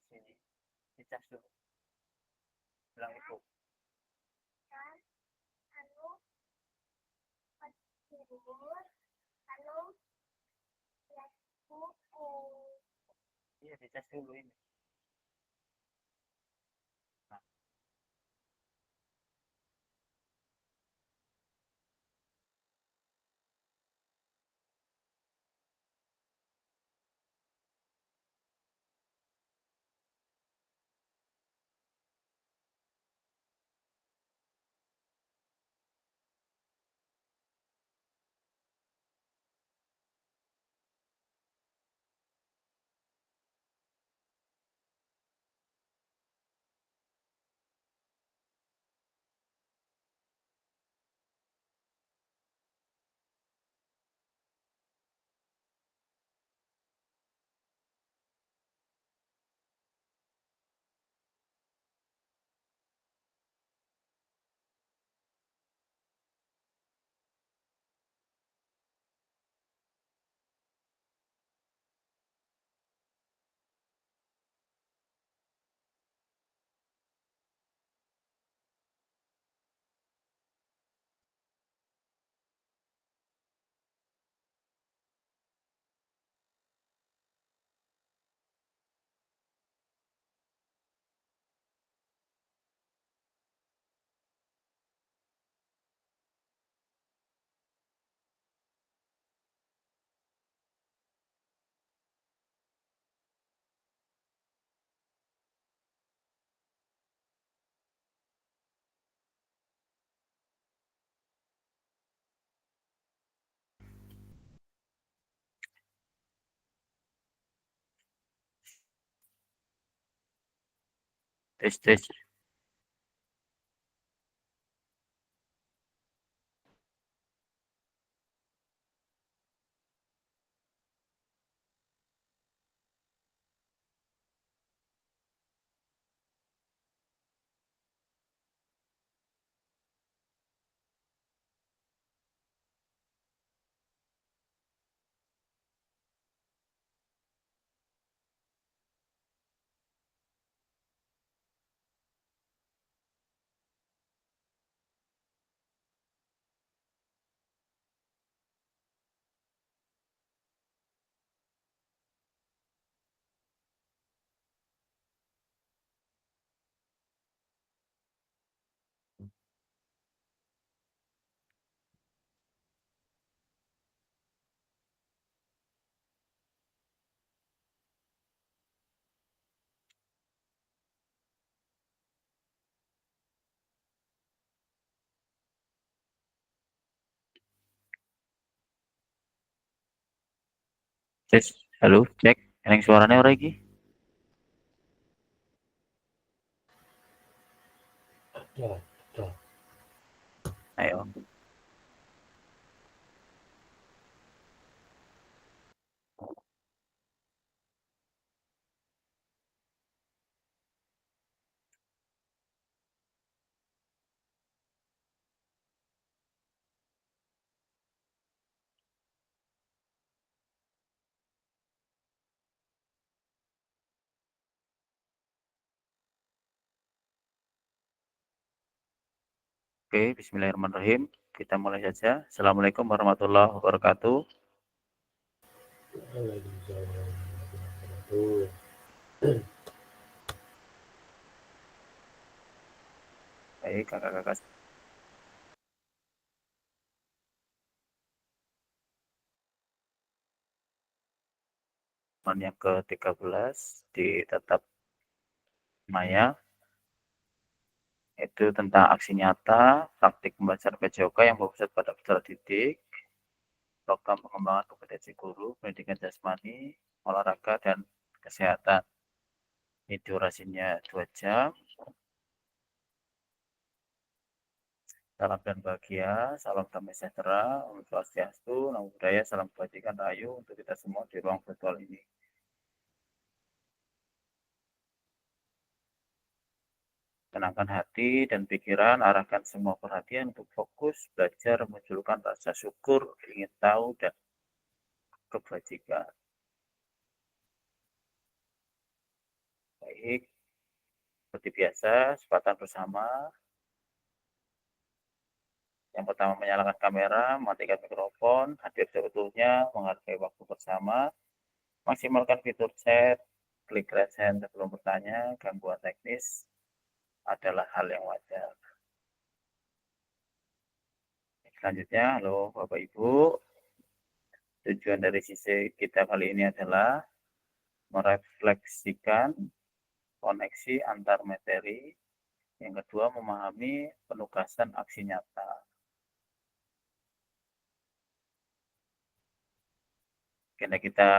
sini dicas dulu bilang ibu. Iya dicas dulu ini. Nah, tes tes. Tes. Halo, cek. Yang suaranya ora iki? Ya, ya. Ayo. Oke, bismillahirrahmanirrahim. Kita mulai saja. Assalamualaikum warahmatullahi wabarakatuh. Waalaikumsalam warahmatullahi wabarakatuh. Baik, kakak-kakak yang ke-13 di Tatap Maya, itu tentang aksi nyata, praktik pembelajaran PJOK yang berpusat pada peserta didik, program pengembangan kompetensi guru, pendidikan jasmani, olahraga, dan kesehatan. Ini durasinya 2 jam. Salam dan bahagia, salam damai sejahtera, Om Swastiastu, Namo Buddhaya, salam kebajikan rahayu untuk kita semua di ruang virtual ini. Tenangkan hati dan pikiran, arahkan semua perhatian untuk fokus, belajar, memunculkan rasa syukur, ingin tahu, dan kebajikan. Baik, Baik, seperti biasa, kesempatan bersama. Yang pertama menyalakan kamera, mematikan mikrofon, hadir seutuhnya, menghargai waktu bersama, maksimalkan fitur chat, klik raise hand sebelum bertanya, gangguan teknis adalah hal yang wajar. Selanjutnya, halo Bapak Ibu, tujuan dari sisi kita kali ini adalah merefleksikan koneksi antar materi. Yang kedua, memahami penugasan aksi nyata. Karena kita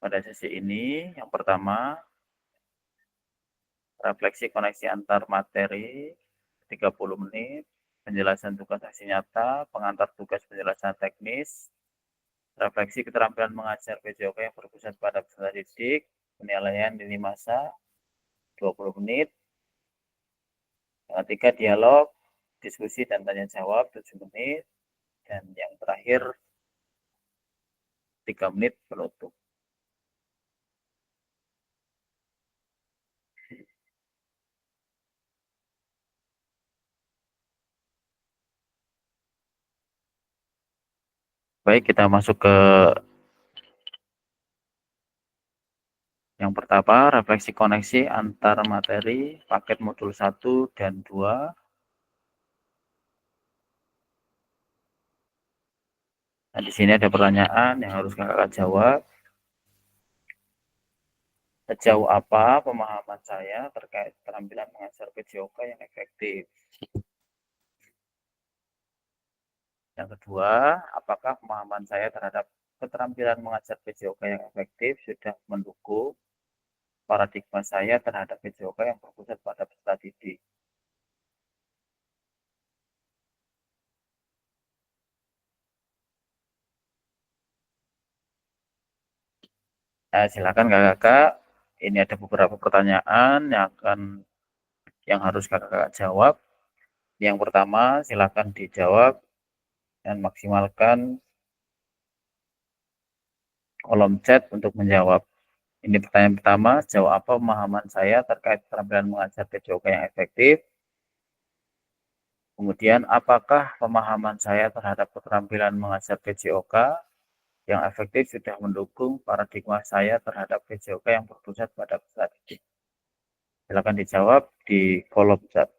pada sesi ini, yang pertama, refleksi koneksi antar materi 30 menit, penjelasan tugas aksi nyata, pengantar tugas penjelasan teknis, refleksi keterampilan mengajar PJOK yang berpusat pada peserta didik, penilaian lini masa 20 menit, yang ketiga dialog, diskusi dan tanya jawab 7 menit, dan yang terakhir 3 menit penutup. Baik, kita masuk ke yang pertama, refleksi koneksi antar materi paket modul 1 dan 2. Nah, di sini ada pertanyaan yang harus kakak jawab. Sejauh apa pemahaman saya terkait keterampilan mengajar PJOK yang efektif? Yang kedua, apakah pemahaman saya terhadap keterampilan mengajar PJOK yang efektif sudah mendukung paradigma saya terhadap PJOK yang berpusat pada peserta didik? Nah, silakan kakak-kakak. Ini ada beberapa pertanyaan yang harus kakak-kakak jawab. Yang pertama, silakan dijawab dan maksimalkan kolom chat untuk menjawab. Ini pertanyaan pertama, sejauh apa pemahaman saya terkait keterampilan mengajar PJOK yang efektif? Kemudian, apakah pemahaman saya terhadap keterampilan mengajar PJOK yang efektif sudah mendukung paradigma saya terhadap PJOK yang berpusat pada peserta didik? Silakan dijawab di kolom chat.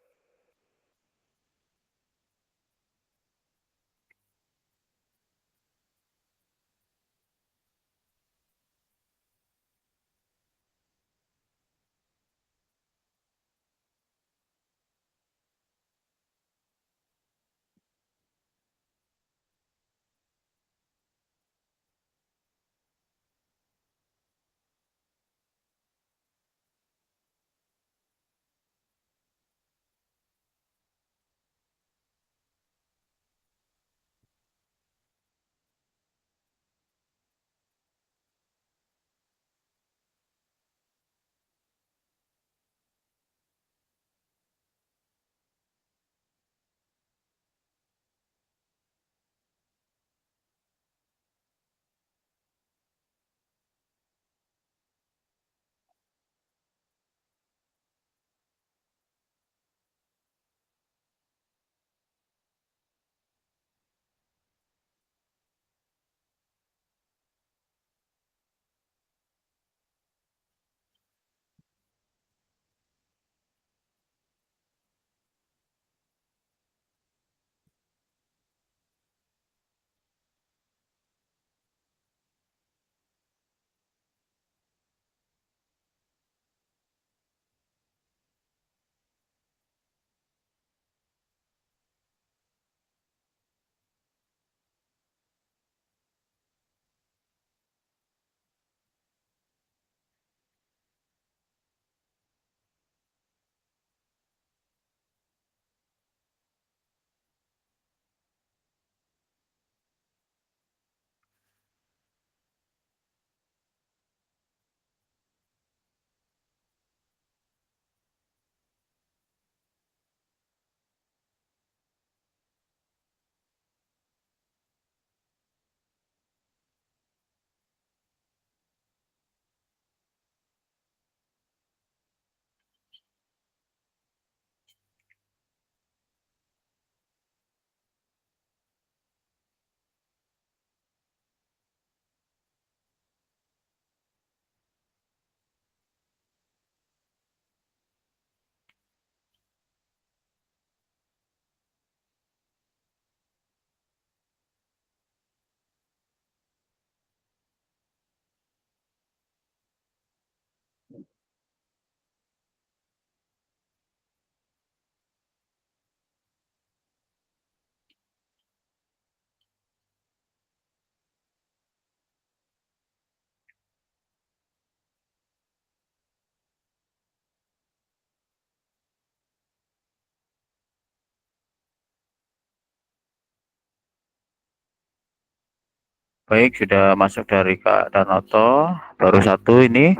Baik, sudah masuk dari Kak Darnoto. Baru satu ini.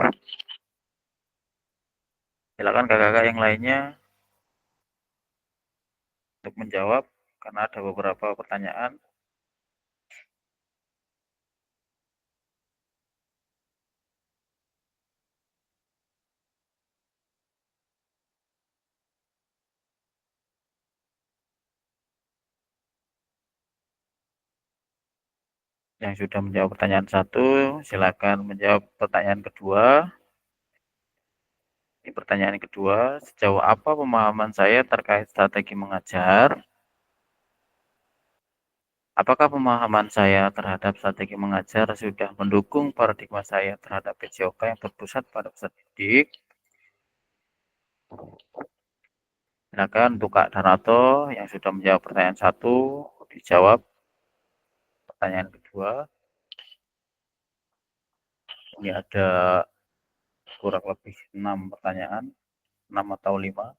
Silakan kakak-kakak yang lainnya untuk menjawab karena ada beberapa pertanyaan. Yang sudah menjawab pertanyaan satu, silakan menjawab pertanyaan kedua. Ini pertanyaan kedua, sejauh apa pemahaman saya terkait strategi mengajar? Apakah pemahaman saya terhadap strategi mengajar sudah mendukung paradigma saya terhadap PJOK yang berpusat pada peserta didik? Silakan untuk Kak Danato yang sudah menjawab pertanyaan satu, dijawab pertanyaan kedua. Ini ada kurang lebih 6 pertanyaan, 6 atau 5.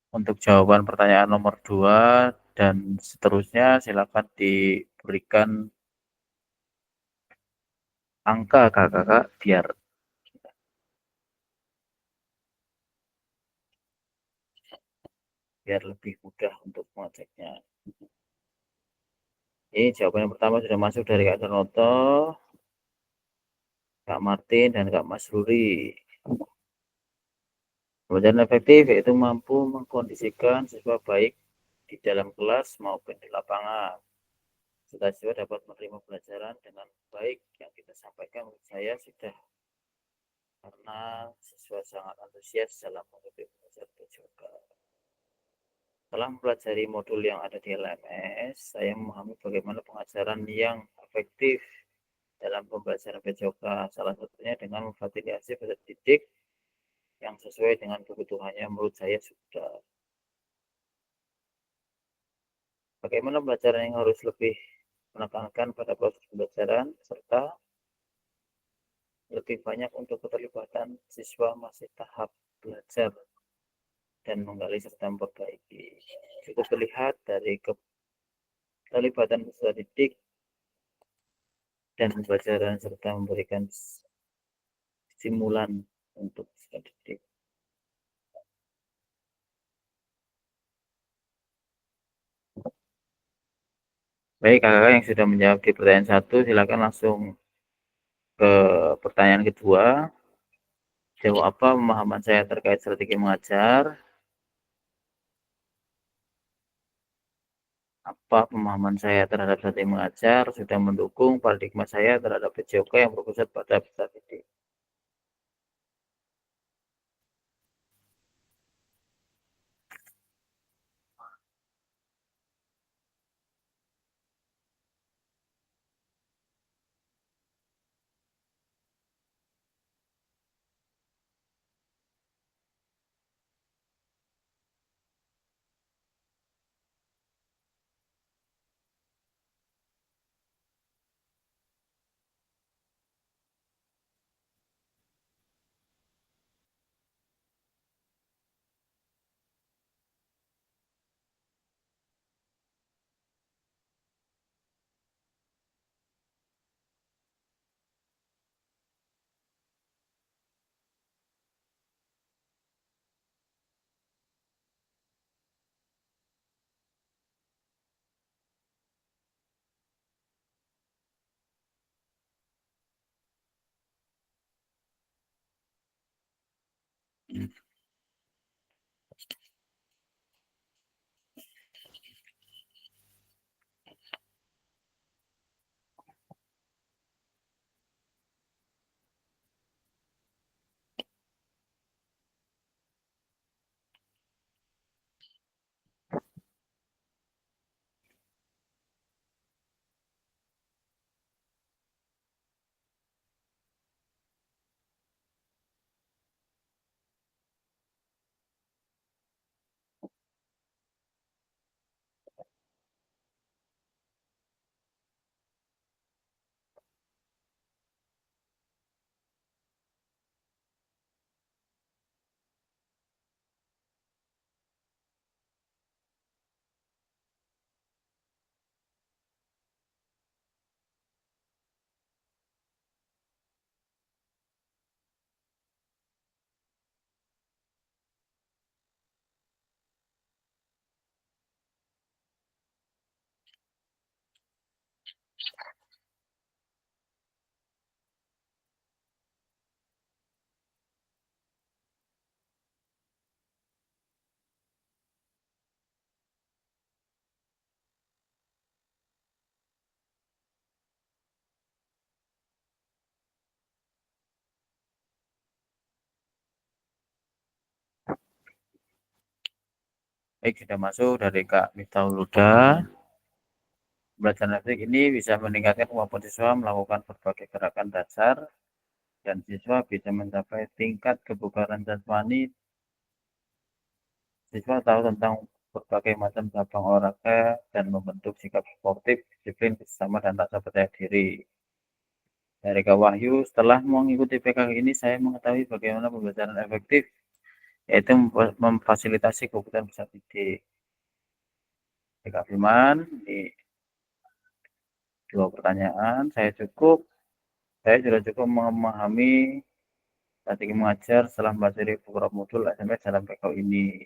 Untuk jawaban pertanyaan nomor 2 dan seterusnya silakan diberikan angka kakak-kakak biar lebih mudah untuk mengeceknya. Ini jawaban yang pertama sudah masuk dari Kak Darnoto, Kak Martin, dan Kak Mas Ruri. Pembelajaran efektif yaitu mampu mengkondisikan siswa baik di dalam kelas maupun di lapangan. Siswa dapat menerima pelajaran dengan baik yang kita sampaikan menurut saya sudah karena siswa sangat antusias dalam mengikuti pelajaran PJOK. Setelah mempelajari modul yang ada di LMS, saya memahami bagaimana pengajaran yang efektif dalam pembelajaran PJOK. Salah satunya dengan memfasilitasi peserta didik yang sesuai dengan kebutuhannya menurut saya sudah. Bagaimana pembelajaran yang harus lebih menekankan pada proses pembelajaran serta lebih banyak untuk keterlibatan siswa masih tahap belajar dan menggali serta memperbaiki. Cukup terlihat dari keterlibatan peserta didik dan pembelajaran serta memberikan stimulan untuk peserta didik. Baik, kakak yang sudah menjawab di pertanyaan satu, silakan langsung ke pertanyaan kedua. Jauh apa pemahaman saya terkait strategi mengajar? Apa pemahaman saya terhadap strategi mengajar sudah mendukung paradigma saya terhadap PJOK yang berpusat pada peserta didik. Baik, sudah masuk dari Kak Miftahul Huda. Pembelajaran efektif ini bisa meningkatkan kemampuan siswa melakukan berbagai gerakan dasar dan siswa bisa mencapai tingkat kebugaran jasmani. Siswa tahu tentang berbagai macam cabang olahraga dan membentuk sikap sportif, disiplin, bersama dan rasa percaya diri. Dari Kak Wahyu, setelah mengikuti PKK ini, saya mengetahui bagaimana pembelajaran efektif, yaitu memfasilitasi kebutuhan besar didik. Dari Kak Firman, di 2 pertanyaan, saya sudah cukup memahami strategi mengajar setelah mempelajari beberapa modul SMS dalam PKU ini.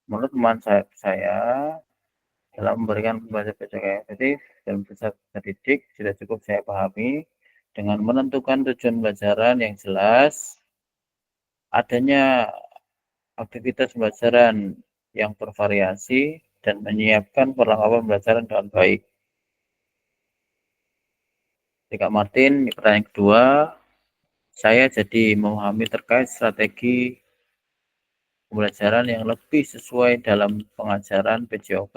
Menurut teman saya dalam memberikan pembelajaran PJK yang efektif dan bisa didik sudah cukup saya pahami dengan menentukan tujuan pembelajaran yang jelas, adanya aktivitas pembelajaran yang bervariasi, dan menyiapkan perlengkapan pembelajaran dengan baik. Kak Martin, pertanyaan kedua, saya jadi memahami terkait strategi pembelajaran yang lebih sesuai dalam pengajaran PJOK.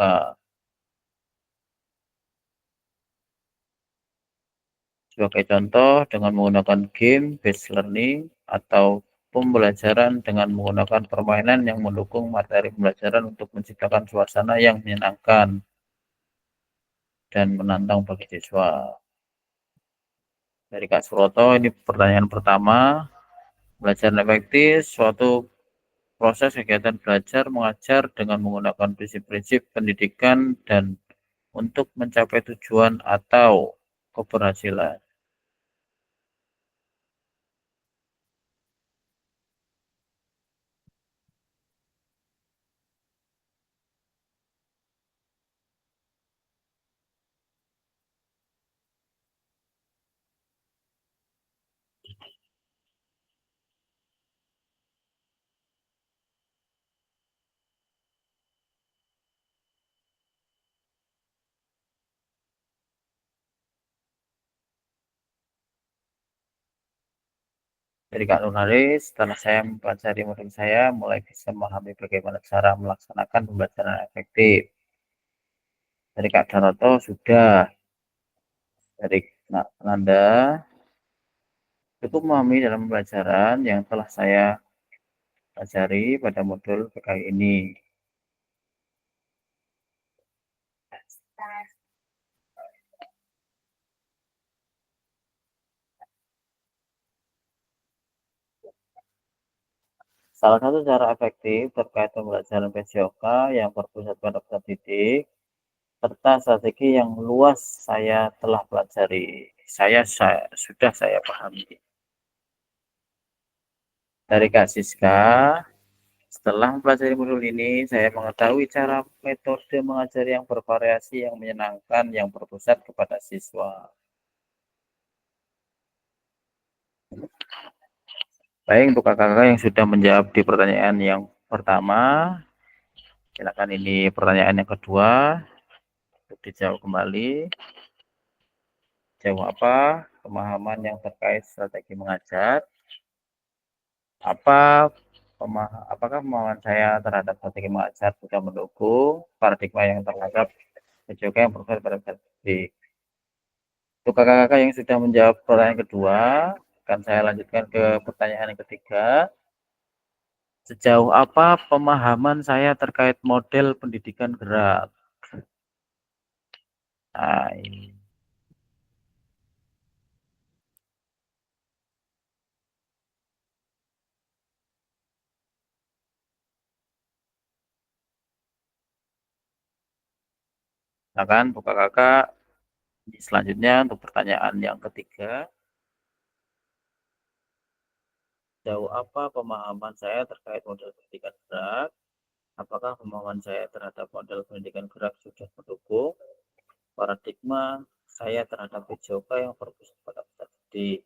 Sebagai contoh, dengan menggunakan game based learning atau pembelajaran dengan menggunakan permainan yang mendukung materi pembelajaran untuk menciptakan suasana yang menyenangkan dan menantang bagi siswa. Dari Kak Suroto, ini pertanyaan pertama. Belajar efektif, suatu proses kegiatan belajar mengajar dengan menggunakan prinsip-prinsip pendidikan dan untuk mencapai tujuan atau keberhasilan. Dari Kak Nurharis, setelah saya mempelajari modul saya, mulai bisa memahami bagaimana cara melaksanakan pembelajaran efektif. Dari Kak Daroto, sudah. Dari Kak Nanda, cukup memahami dalam pembelajaran yang telah saya pelajari pada modul PKI ini. Salah satu cara efektif terkait pembelajaran PJOK yang berpusat pada peserta didik, serta strategi yang luas saya telah pelajari. Sudah saya pahami. Dari Kak Siska, setelah mempelajari modul ini, saya mengetahui cara metode mengajar yang bervariasi, yang menyenangkan, yang berpusat kepada siswa. Baik, untuk kakak-kakak yang sudah menjawab di pertanyaan yang pertama, silakan ini pertanyaan yang kedua, untuk dijawab kembali. Jauh apa pemahaman yang terkait strategi mengajar? Apakah pemahaman saya terhadap strategi mengajar sudah mendukung paradigma yang terhadap juga yang berfokus pada didik? Untuk kakak-kakak yang sudah menjawab pertanyaan kedua, akan saya lanjutkan ke pertanyaan yang ketiga. Sejauh apa pemahaman saya terkait model pendidikan gerak? Nah, ini. Silakan untuk kakak. Selanjutnya untuk pertanyaan yang ketiga. Sejauh apa pemahaman saya terkait model pendidikan gerak? Apakah pemahaman saya terhadap model pendidikan gerak sudah mendukung paradigma saya terhadap PJOK yang berpusat pada peserta didik?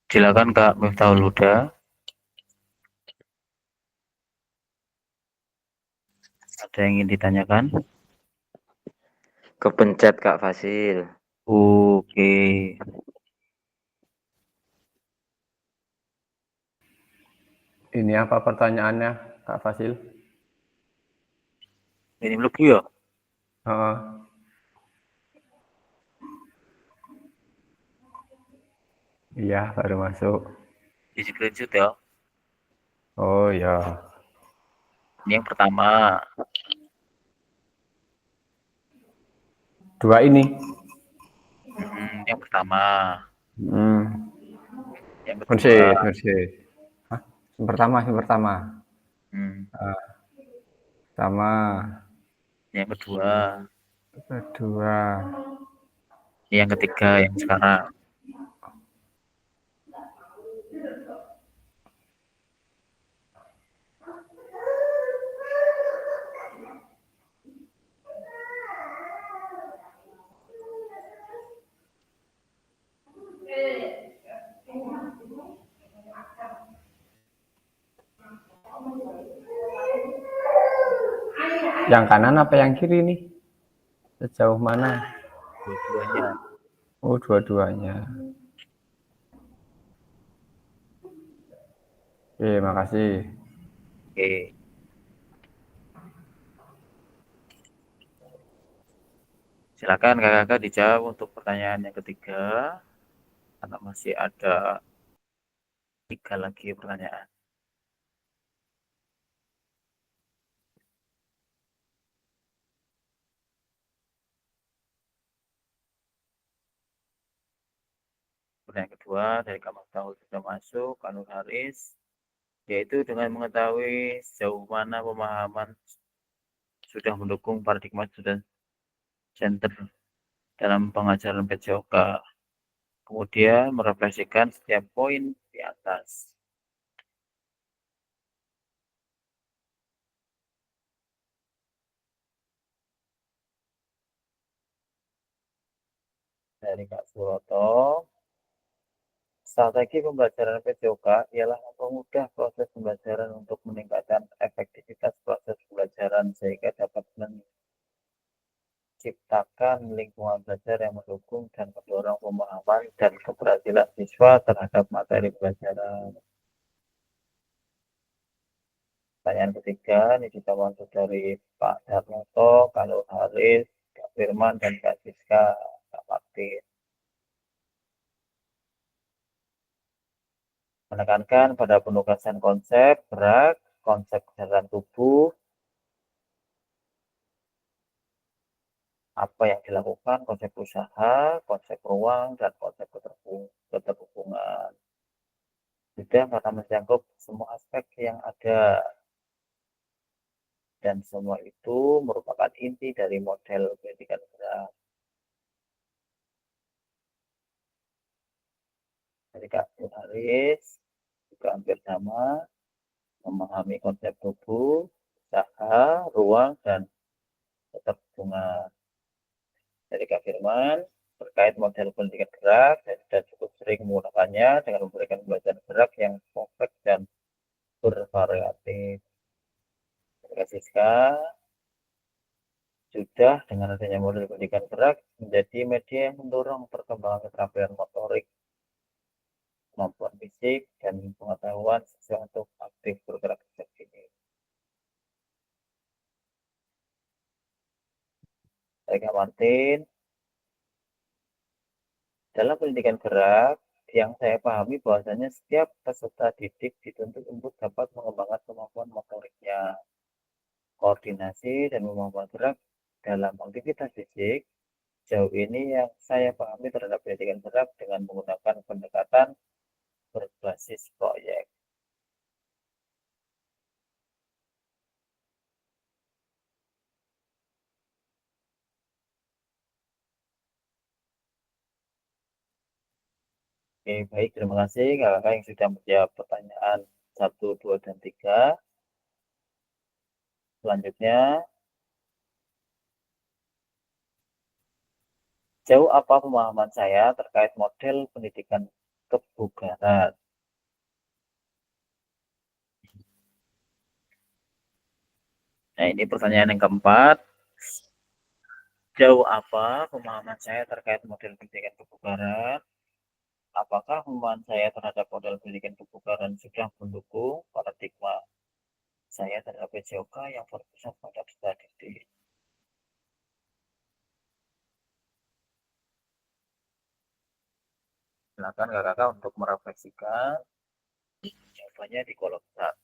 Silakan Kak Miftahul Huda. Ada yang ingin ditanyakan? Kepencet Kak Fasil. Oke. Ini apa pertanyaannya, Kak Fasil? Ini mlebu ya? Heeh. Iya, baru masuk. Di screenshot ya. Oh ya. Ini yang pertama. Dua ini. Yang pertama. Hmm. Yang kedua. Nursid, Nursid. Hah? Yang pertama. Hmm. Sama. Yang kedua. Kedua. Yang ketiga, yang sekarang. Yang kanan apa yang kiri nih? Sejauh mana? Dua-duanya. Oh, dua-duanya. Oke, makasih. Oke. Silakan kakak-kakak dijawab untuk pertanyaan yang ketiga. Karena masih ada 3 lagi pertanyaan. Pertanyaan kedua dari Kak Miftahul sudah masuk, Kak Nur Haris, yaitu dengan mengetahui sejauh mana pemahaman sudah mendukung paradigma student center dalam pengajaran PJOK. Kemudian merefleksikan setiap poin di atas. Dari Kak Suroto, strategi pembelajaran PJOK ialah mempermudah proses pembelajaran untuk meningkatkan efektivitas proses pembelajaran sehingga dapat menciptakan lingkungan belajar yang mendukung dan mendorong pemahaman dan keberhasilan siswa terhadap materi pelajaran. Pertanyaan ketiga ini kita masuk dari Pak Darmoto, Kak Nur Haris, Kak Firman, dan Kak Siska, Kak Martin. Menekankan pada penugasan konsep gerak, konsep kesehatan tubuh, apa yang dilakukan, konsep usaha, konsep ruang, dan konsep keterhubungan. Sudah karena mencakup semua aspek yang ada. Dan semua itu merupakan inti dari model pendidikan gerak. Dari Kak Haris juga hampir sama, memahami konsep tubuh, usaha, ruang, dan keterhubungan. Dari Kak Firman, terkait model pendidikan gerak, saya sudah cukup sering menggunakannya dengan memberikan pembelajaran gerak yang kompleks dan bervariatif. Dari Kak Siska, sudah dengan adanya model pendidikan gerak menjadi media yang mendorong perkembangan keterampilan motorik, kemampuan fisik, dan pengetahuan siswa untuk aktif bergerak sejak dini. Dari Kak Martin, dalam pendidikan gerak, yang saya pahami bahwasanya setiap peserta didik dituntut untuk dapat mengembangkan kemampuan motoriknya, koordinasi, dan kemampuan gerak dalam aktivitas fisik. Sejauh ini yang saya pahami terhadap pendidikan gerak dengan menggunakan pendekatan berbasis proyek. Oke, baik. Terima kasih kakak yang sudah menjawab pertanyaan 1, 2, dan 3. Selanjutnya, jauh apa pemahaman saya terkait model pendidikan kebugaran. Nah, ini pertanyaan yang keempat. Jauh apa pemahaman saya terkait model pendidikan kebugaran? Apakah pemahaman saya terhadap model pendidikan kebugaran sudah mendukung paradigma saya terhadap PJOK yang berpusat pada peserta didik? Silakan kakak untuk merefleksikan jawabannya di kolom chat.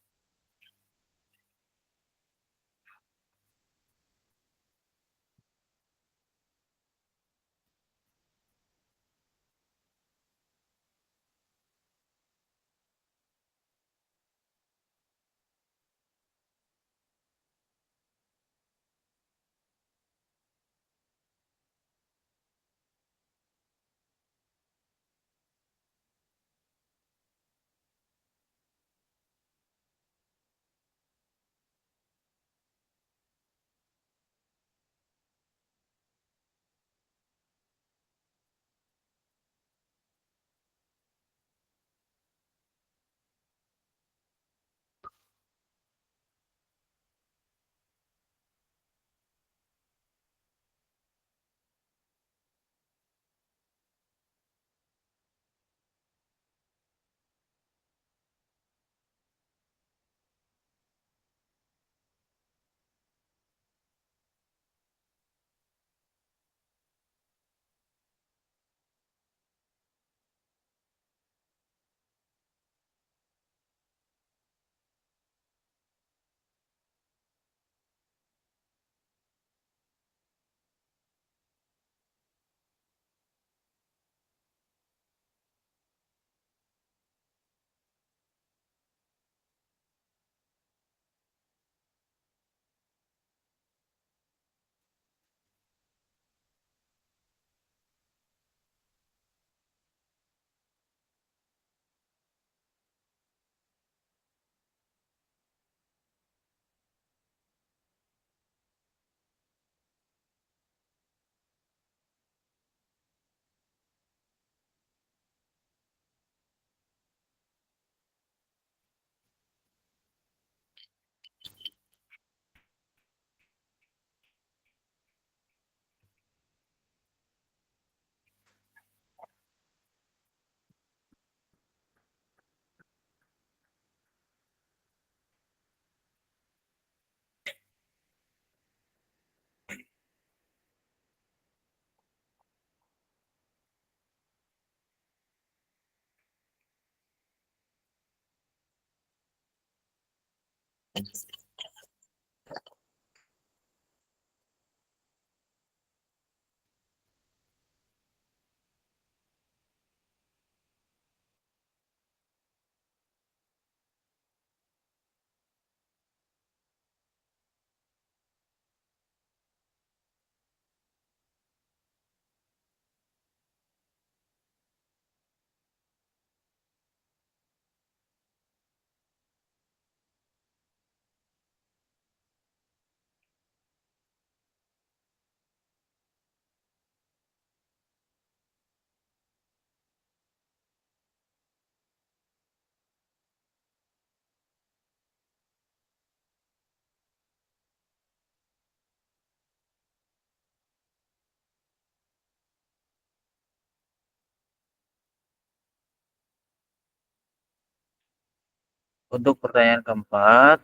Untuk pertanyaan keempat,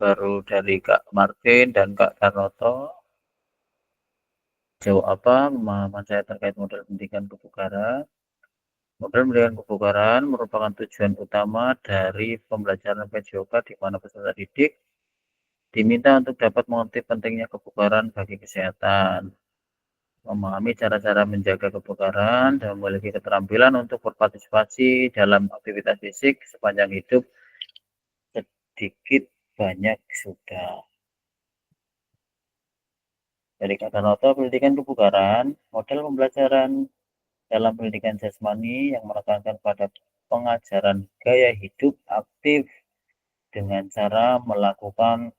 baru dari Kak Martin dan Kak Karnoto. Jauh apa pemahaman saya terkait model pendidikan kebugaran? Model pendidikan kebugaran merupakan tujuan utama dari pembelajaran PJOK di mana peserta didik diminta untuk dapat mengerti pentingnya kebugaran bagi kesehatan, memahami cara-cara menjaga kebugaran, dan memiliki keterampilan untuk berpartisipasi dalam aktivitas fisik sepanjang hidup sedikit banyak sudah. Dari kata noto pendidikan kebugaran, model pembelajaran dalam pendidikan jasmani yang menekankan pada pengajaran gaya hidup aktif dengan cara melakukan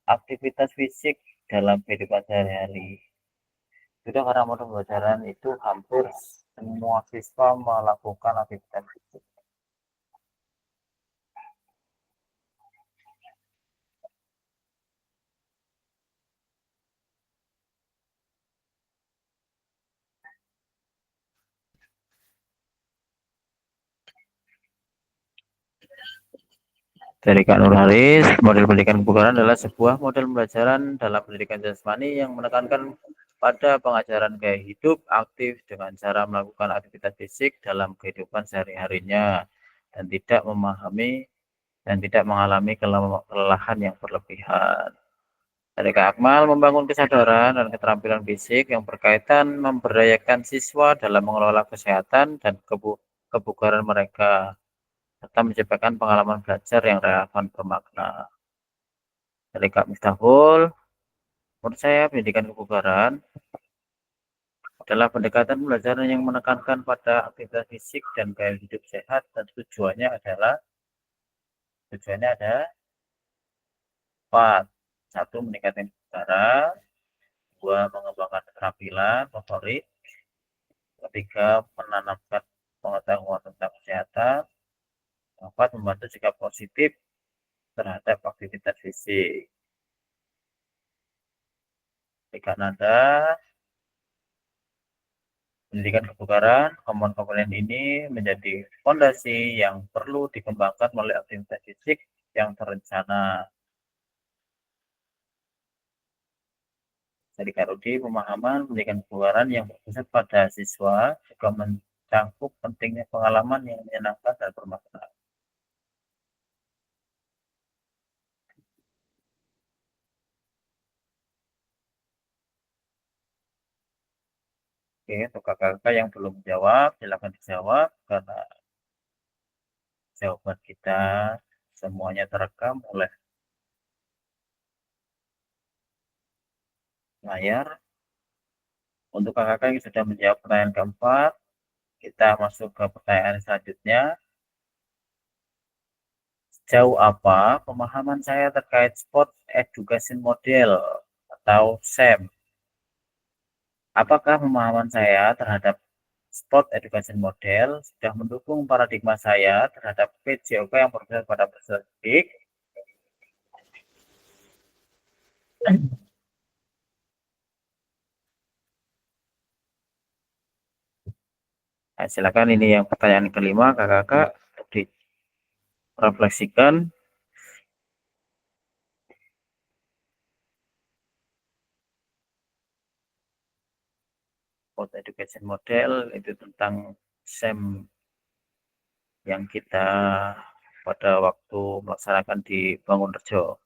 aktivitas fisik dalam kehidupan sehari-hari. Sudah karena model pembelajaran itu hampir semua siswa melakukan aktivitas fisik. Dari Kak Nur Haris, model pendidikan kebugaran adalah sebuah model pembelajaran dalam pendidikan jasmani yang menekankan pada pengajaran gaya hidup aktif dengan cara melakukan aktivitas fisik dalam kehidupan sehari-harinya dan tidak mengalami kelelahan yang berlebihan. Dari Kak Akmal, membangun kesadaran dan keterampilan fisik yang berkaitan memberdayakan siswa dalam mengelola kesehatan dan kebugaran mereka serta menciptakan pengalaman belajar yang relevan bermakna. Dari Kak Miftahul, menurut saya pendidikan kebugaran adalah pendekatan pembelajaran yang menekankan pada aktivitas fisik dan gaya hidup sehat dan tujuannya ada empat. Satu, meningkatkan kebugaran. Dua, mengembangkan keterampilan motorik. Ketiga, menanamkan pengetahuan tentang kesehatan. Keempat, membantu sikap positif terhadap aktivitas fisik. Di Kanada, pendidikan kebugaran, komponen-komponen ini menjadi fondasi yang perlu dikembangkan melalui aktivitas fisik yang terencana. Jadi Karudi, pemahaman pendidikan kebugaran yang berpusat pada siswa juga mencakup pentingnya pengalaman yang menyenangkan dan bermakna. Oke, untuk kakak-kakak yang belum jawab, silakan dijawab karena jawaban kita semuanya terekam oleh layar. Untuk kakak-kakak yang sudah menjawab pertanyaan keempat, kita masuk ke pertanyaan selanjutnya. Sejauh apa pemahaman saya terkait Sport Education Model atau SEM? Apakah pemahaman saya terhadap Sport Education Model sudah mendukung paradigma saya terhadap PJOK yang berbasis pada proses didik? Nah, silakan ini yang pertanyaan kelima, kakak-kakak direfleksikan. Sport Education Model itu tentang SEM yang kita pada waktu melaksanakan di Bangunrejo.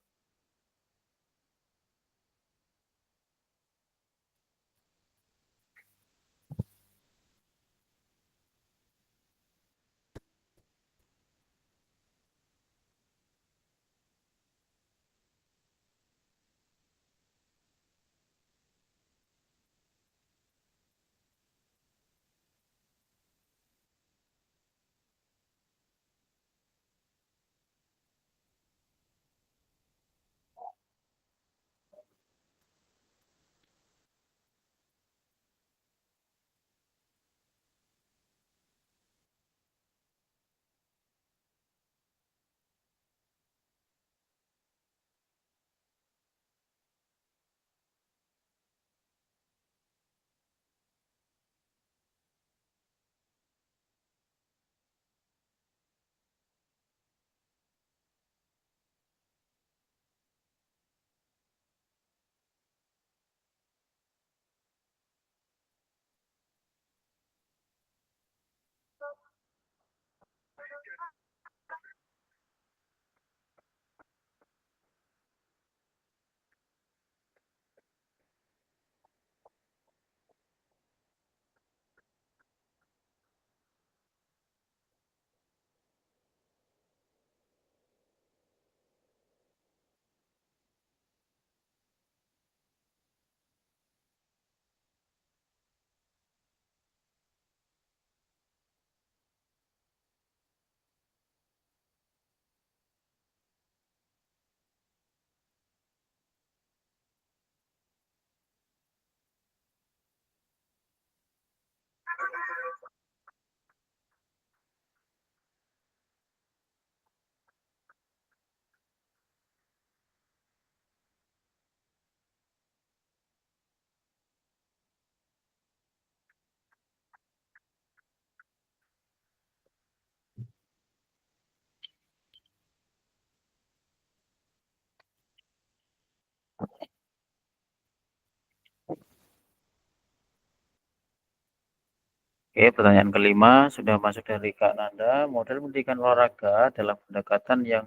Oke, pertanyaan kelima sudah masuk dari Kak Nanda. Model pendidikan olahraga dalam pendekatan yang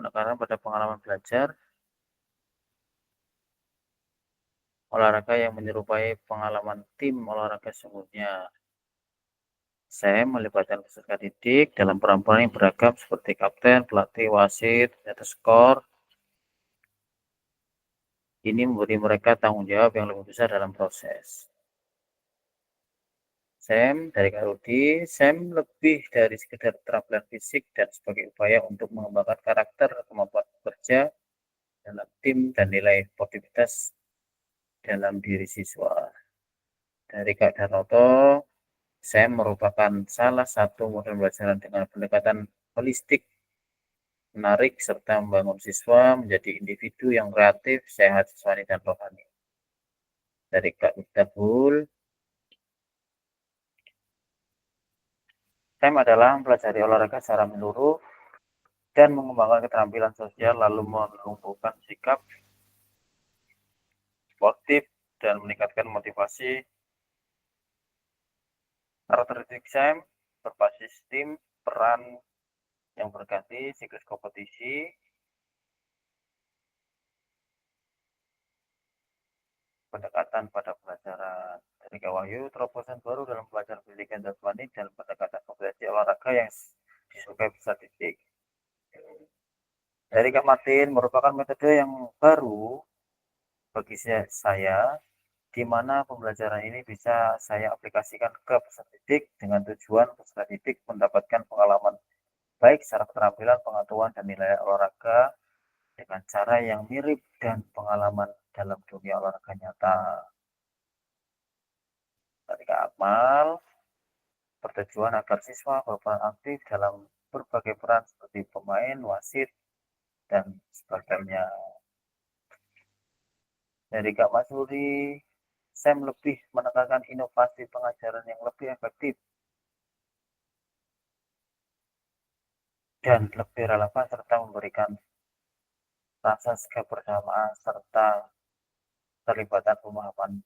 menekankan pada pengalaman belajar, olahraga yang menyerupai pengalaman tim olahraga sesungguhnya. Saya melibatkan peserta didik dalam peran-peran yang beragam seperti kapten, pelatih, wasit, dan skor. Ini memberi mereka tanggung jawab yang lebih besar dalam proses. Sam dari Kak Rudi, Sam lebih dari sekedar keterampilan fisik dan sebagai upaya untuk mengembangkan karakter, kemampuan bekerja dalam tim, dan nilai sportivitas dalam diri siswa. Dari Kak Darnoto, Sam merupakan salah satu model pembelajaran dengan pendekatan holistik, menarik, serta membangun siswa menjadi individu yang kreatif, sehat, jasmani, dan rohani. Dari Kak Miftahul, Sam adalah mempelajari olahraga secara menyeluruh dan mengembangkan keterampilan sosial lalu menumbuhkan sikap sportif dan meningkatkan motivasi. Karakteristik Sam berbasis tim, peran yang berganti, siklus kompetisi, pendekatan pada pelajaran. Dari Wahyu, terobosan baru dalam pelajaran pendidikan jasmani dan pendekatan kompetensi olahraga yang disukai besar didik. Dari Kak Martin, merupakan metode yang baru bagi saya, di mana pembelajaran ini bisa saya aplikasikan ke peserta didik dengan tujuan peserta didik mendapatkan pengalaman baik secara keterampilan, pengetahuan, dan nilai olahraga dengan cara yang mirip dan pengalaman dalam dunia olahraga nyata. Dari Kak Akmal, bertujuan agar siswa berperan aktif dalam berbagai peran seperti pemain, wasit, dan sebagainya. Dari Kak Masuri, Sam lebih menekankan inovasi pengajaran yang lebih efektif dan lebih relevan serta memberikan rasa kebersamaan serta terlibatan pemahaman.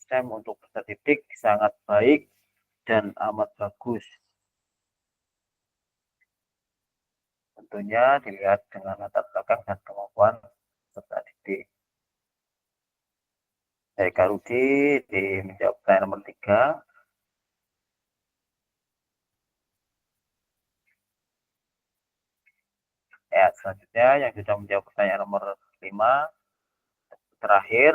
Sam untuk peserta didik sangat baik dan amat bagus. Tentunya dilihat dengan latar belakang dan kemampuan peserta didik. Dari Kak Rudi di menjawab pertanyaan nomor 3. Ya, selanjutnya yang sudah menjawab pertanyaan nomor 5. Terakhir,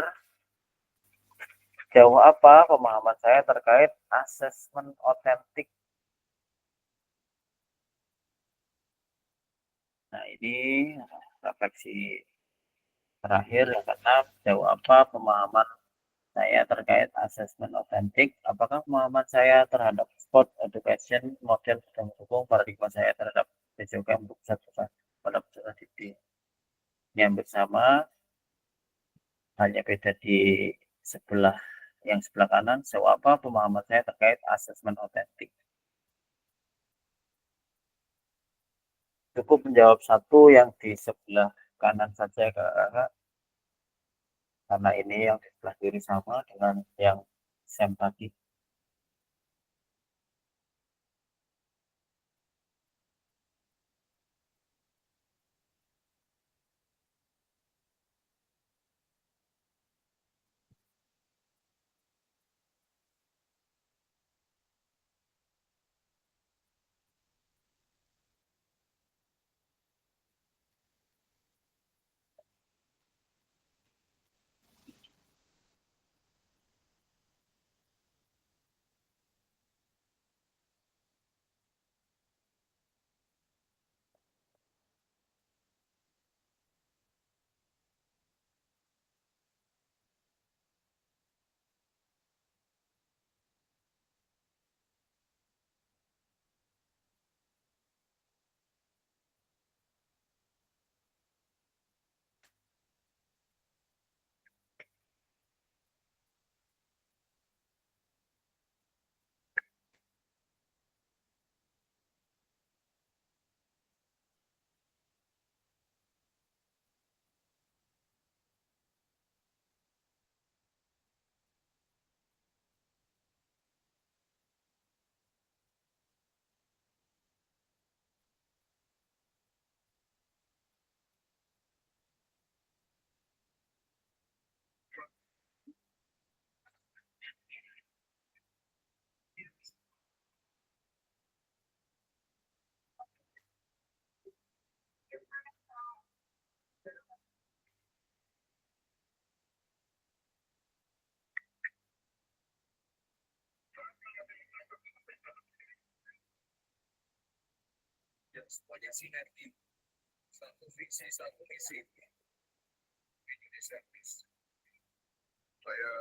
sejauh apa pemahaman saya terkait asesmen otentik? Nah, ini refleksi terakhir yang keenam, sejauh apa pemahaman saya terkait asesmen otentik? Apakah pemahaman saya terhadap sport education model sudah mendukung paradigma saya terhadap PJOK untuk pusat pada peserta didik? Yang bersama hanya beda di sebelah kanan, sejauh apa pemahaman saya terkait asesmen otentik? Cukup menjawab satu yang di sebelah kanan saja, Kak, karena ini yang di sebelah kiri sama dengan yang Sam tadi. yang semuanya sinergi, satu visi, satu misi. Ini servis. Saya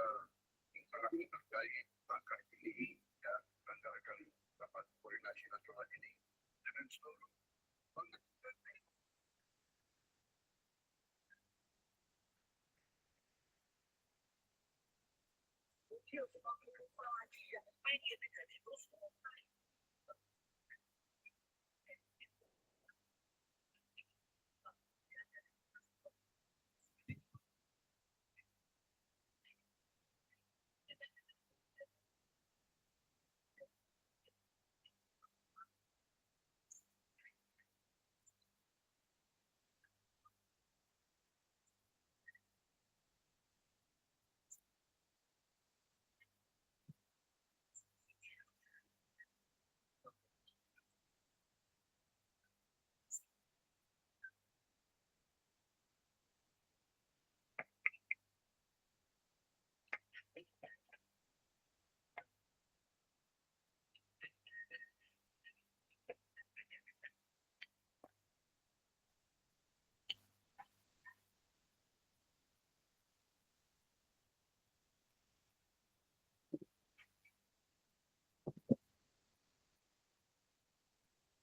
sangat menghargai langkah ini dan mengandalkan rapat koordinasi nasional ini dengan seluruh pengamat.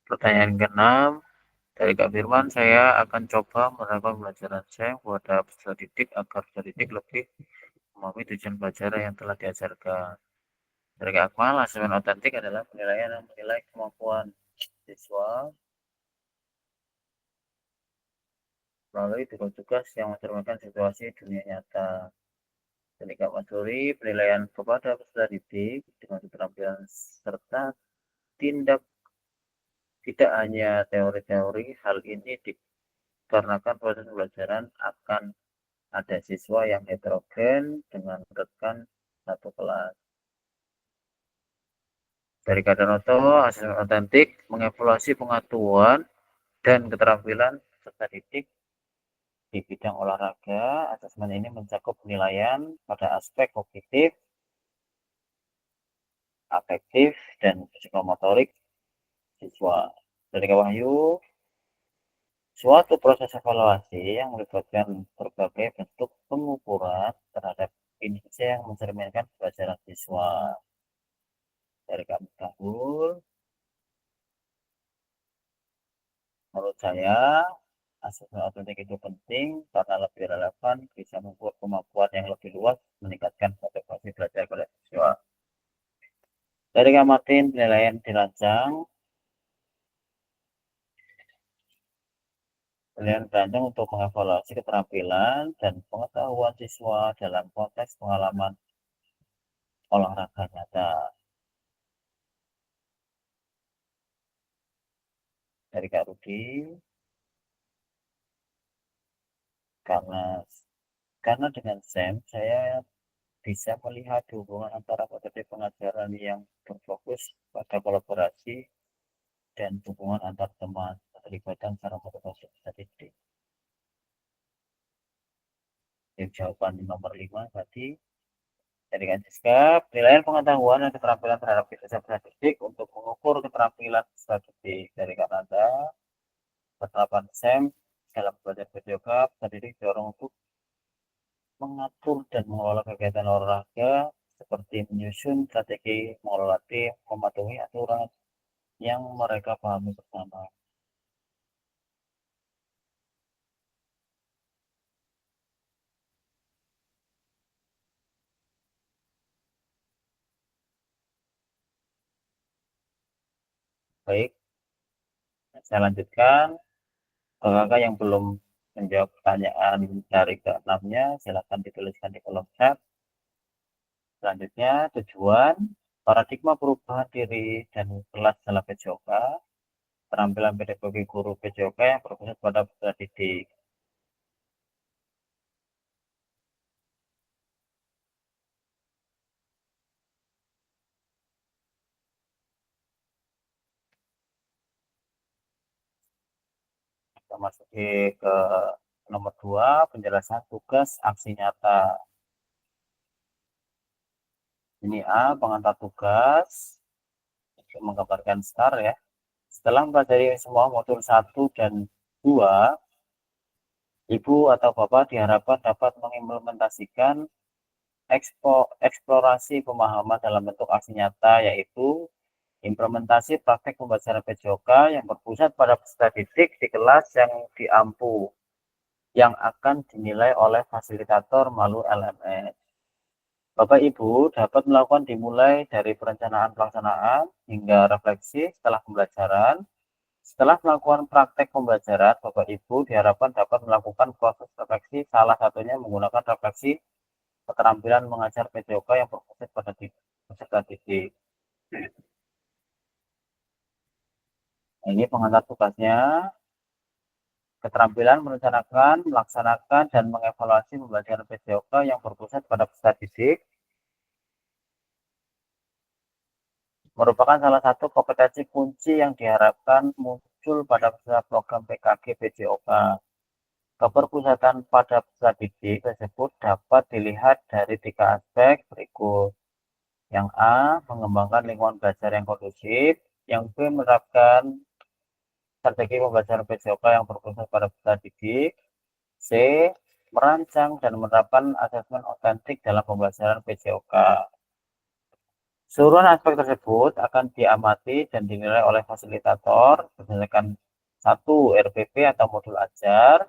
Pertanyaan ke-6 dari Kak Firman, saya akan coba menerapkan pembelajaran SEM pada peserta didik agar peserta didik lebih memahami tujuan pelajaran yang telah diajarkan. Dari Kak Akmal, asesmen otentik adalah penilaian yang menilai kemampuan siswa melalui tugas-tugas yang mencerminkan situasi dunia nyata. Dari Kak Masuri, penilaian kepada peserta didik dengan keterampilan serta tindak tidak hanya teori-teori, hal ini dikarenakan proses pembelajaran akan ada siswa yang heterogen dengan rekan satu kelas. Dari Kadanoto, asesmen otentik mengevaluasi pengetahuan dan keterampilan peserta didik di bidang olahraga. Asesmen ini mencakup penilaian pada aspek kognitif, afektif, dan psikomotorik siswa. Dari Wahyu, suatu proses evaluasi yang melibatkan berbagai bentuk pengukuran terhadap kinerja yang mencerminkan pelajaran siswa. Dari kami Kahul, menurut saya asesmen otentik itu penting karena lebih relevan, bisa membuat kemampuan yang lebih luas, meningkatkan motivasi belajar pada siswa. Dari Kak Martin, penilaian dirancang untuk mengevaluasi keterampilan dan pengetahuan siswa dalam konteks pengalaman olahraga nyata. Dari Kak Rudi, karena dengan SEM saya bisa melihat hubungan antara metode pengajaran yang berfokus pada kolaborasi dan hubungan antar teman, keterlibatan secara motivasi bisa didik. Yang jawaban nomor 5 tadi dari Kanjiska, penilaian pengetahuan dan keterampilan terhadap kinerja peserta didik untuk mengukur keterampilan peserta didik. Dari Kanada, penerapan SEM dalam belajar videoga, peserta didik didorong untuk mengatur dan mengelola kegiatan olahraga seperti menyusun strategi, mengelola tim, mematuhi aturan yang mereka pahami bersama. Baik, saya lanjutkan. Kakak yang belum menjawab pertanyaan dari ke-6-nya, silakan dituliskan di kolom chat. Selanjutnya, tujuan, paradigma perubahan diri dan kelas dalam PJOK, keterampilan pedagogi guru PJOK yang berfokus pada peserta didik. Kita masuk ke nomor 2, penjelasan tugas aksi nyata. Ini A, pengantar tugas, menggambarkan STAR ya. Setelah mempelajari semua modul 1 dan 2, Ibu atau Bapak diharapkan dapat mengimplementasikan eksplorasi pemahaman dalam bentuk aksi nyata, yaitu implementasi praktek pembelajaran PJOK yang berpusat pada peserta didik di kelas yang diampu, yang akan dinilai oleh fasilitator melalui LMS. Bapak Ibu dapat melakukan dimulai dari perencanaan pelaksanaan hingga refleksi setelah pembelajaran. Setelah melakukan praktek pembelajaran, Bapak Ibu diharapkan dapat melakukan proses refleksi, salah satunya menggunakan refleksi keterampilan mengajar PJOK yang berfokus pada peserta didik. Ini pengantar tugasnya. Keterampilan merencanakan, melaksanakan, dan mengevaluasi pembelajaran PJOK yang berpusat pada peserta didik merupakan salah satu kompetensi kunci yang diharapkan muncul pada peserta program PKG PJOK. Keberpusatan pada peserta didik tersebut dapat dilihat dari 3 aspek berikut. Yang A, mengembangkan lingkungan belajar yang kondusif. Yang B, menerapkan strategi pembelajaran PJOK yang berpusat pada peserta didik. C, merancang dan menerapkan asesmen otentik dalam pembelajaran PJOK. Seluruh aspek tersebut akan diamati dan dinilai oleh fasilitator berdasarkan 1. RPP atau modul ajar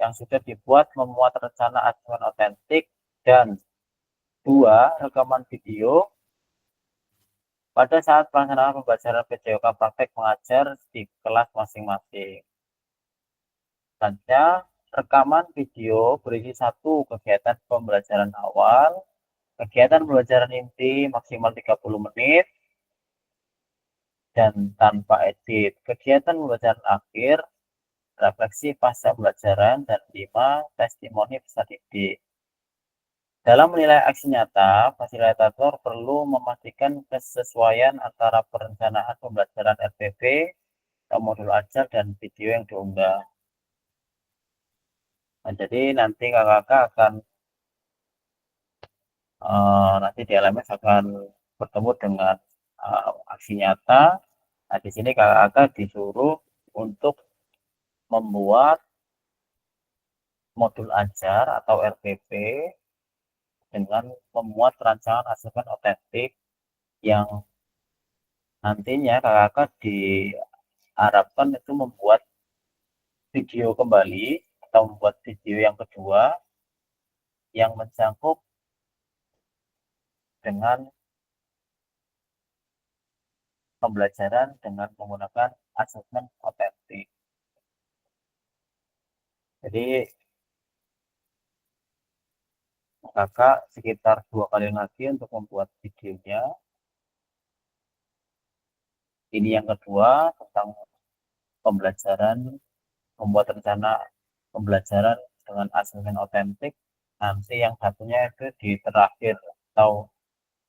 yang sudah dibuat memuat rencana asesmen otentik, dan 2. Rekaman video pada saat pelaksanaan pembelajaran PJOK praktek mengajar di kelas masing-masing. Selanjutnya, rekaman video berisi 1. Kegiatan pembelajaran awal, kegiatan pembelajaran inti maksimal 30 menit, dan tanpa edit. Kegiatan pembelajaran akhir, refleksi pasca pembelajaran, dan 5. Testimoni peserta didik. Dalam menilai aksi nyata, fasilitator perlu memastikan kesesuaian antara perencanaan pembelajaran RPP, modul ajar, dan video yang diunggah. Nah, jadi nanti kakak akan nanti di LMS akan bertemu dengan aksi nyata. Nah, di sini kakak disuruh untuk membuat modul ajar atau RPP dengan memuat rancangan asesmen otentik yang nantinya kakak diharapkan itu membuat video kembali atau membuat video yang kedua yang mencakup dengan pembelajaran dengan menggunakan asesmen otentik. Jadi kakak sekitar 2 kali lagi untuk membuat videonya. Ini yang kedua tentang pembelajaran, membuat rencana pembelajaran dengan asesmen otentik. Nanti yang satunya itu di terakhir atau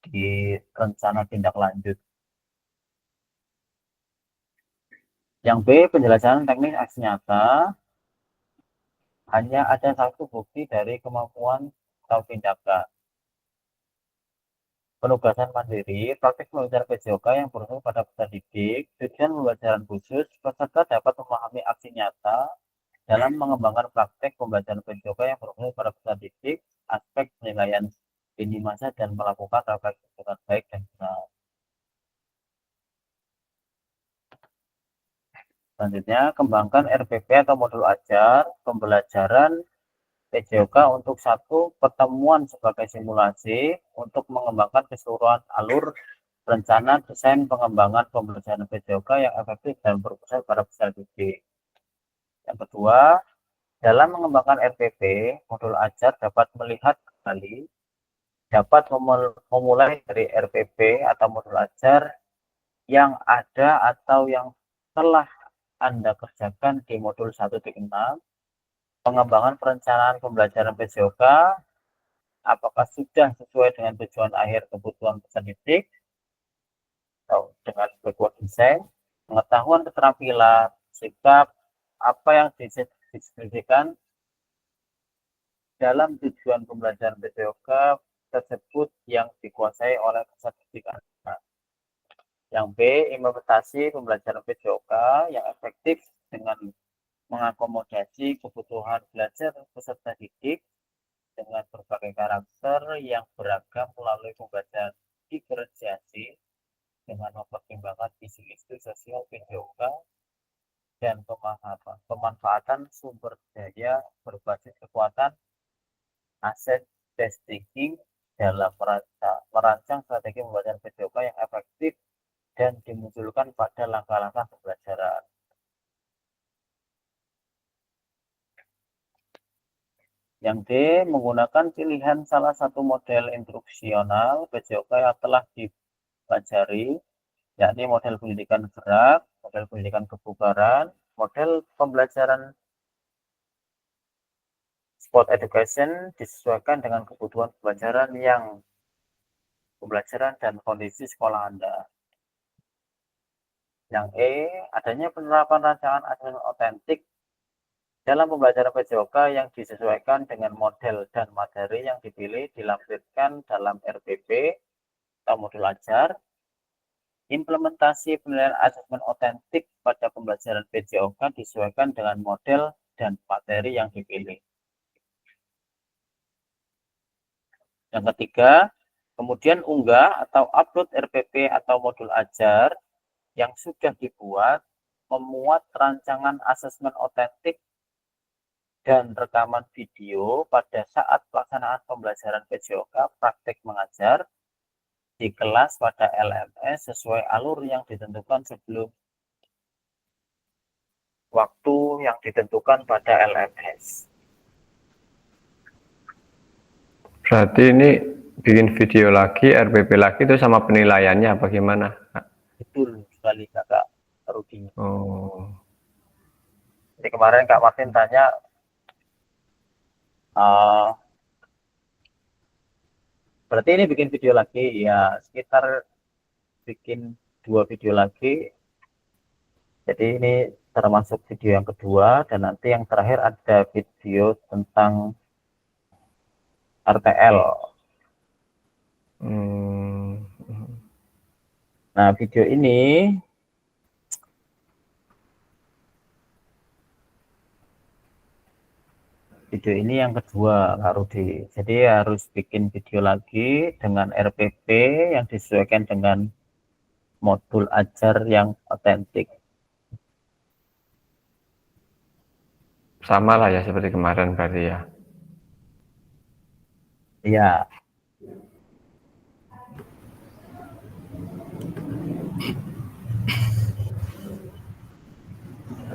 di rencana tindak lanjut. Yang B, penjelasan teknis aksi nyata. Hanya ada 1 bukti dari kemampuan atau tindakan. Penugasan mandiri, praktik pembelajaran PJOK yang berfokus pada peserta didik. Tujuan pembelajaran khusus, peserta dapat memahami aksi nyata dalam mengembangkan praktek pembelajaran PJOK yang berfokus pada peserta didik, aspek penilaian lini masa, dan melakukan refleksi dengan baik dan benar. Selanjutnya, kembangkan RPP atau modul ajar pembelajaran PJOK untuk 1 pertemuan sebagai simulasi untuk mengembangkan keseluruhan alur rencana desain pengembangan pembelajaran PJOK yang efektif dan berpusat pada peserta didik. Yang kedua, dalam mengembangkan RPP, modul ajar dapat melihat kembali, dapat memulai dari RPP atau modul ajar yang ada atau yang telah Anda kerjakan di modul 1.6, pengembangan perencanaan pembelajaran PJOK, apakah sudah sesuai dengan tujuan akhir kebutuhan peserta didik, atau dengan backward design, pengetahuan keterampilan, sikap, apa yang dideskripsikan dalam tujuan pembelajaran PJOK tersebut yang dikuasai oleh peserta didik Anda. Yang B, implementasi pembelajaran PJOK yang efektif dengan mengakomodasi kebutuhan belajar peserta didik dengan berbagai karakter yang beragam melalui pembelajaran diferensiasi dengan mempertimbangkan visi-visi sosial PJOK dan pemanfaatan sumber daya berbasis kekuatan aset based thinking dalam merancang strategi pembelajaran PJOK yang efektif dan dimunculkan pada langkah-langkah pembelajaran. Yang D, menggunakan pilihan salah satu model instruksional PJOK yang telah dipelajari, yakni model pendidikan gerak, model pendidikan kebugaran, model pembelajaran sport education disesuaikan dengan kebutuhan pembelajaran dan kondisi sekolah Anda. Yang E, adanya penerapan rancangan asesmen otentik dalam pembelajaran PJOK yang disesuaikan dengan model dan materi yang dipilih dilampirkan dalam RPP atau modul ajar. Implementasi penilaian asesmen otentik pada pembelajaran PJOK disesuaikan dengan model dan materi yang dipilih. Yang ketiga, kemudian unggah atau upload RPP atau modul ajar yang sudah dibuat memuat rancangan asesmen otentik dan rekaman video pada saat pelaksanaan pembelajaran PJOK praktek mengajar di kelas pada LMS sesuai alur yang ditentukan sebelum waktu yang ditentukan pada LMS. Berarti ini bikin video lagi, RPP lagi itu sama penilaiannya apa gimana? Betul sekali Kakak Rudi. Oh. Jadi kemarin Kak Martin tanya berarti ini bikin video lagi, ya sekitar bikin 2 video lagi. Jadi ini termasuk video yang kedua dan nanti yang terakhir ada video tentang RTL. Nah video ini yang kedua Kak Rudi. Jadi harus bikin video lagi dengan RPP yang disesuaikan dengan modul ajar yang otentik. Sama lah ya seperti kemarin berarti ya. Iya.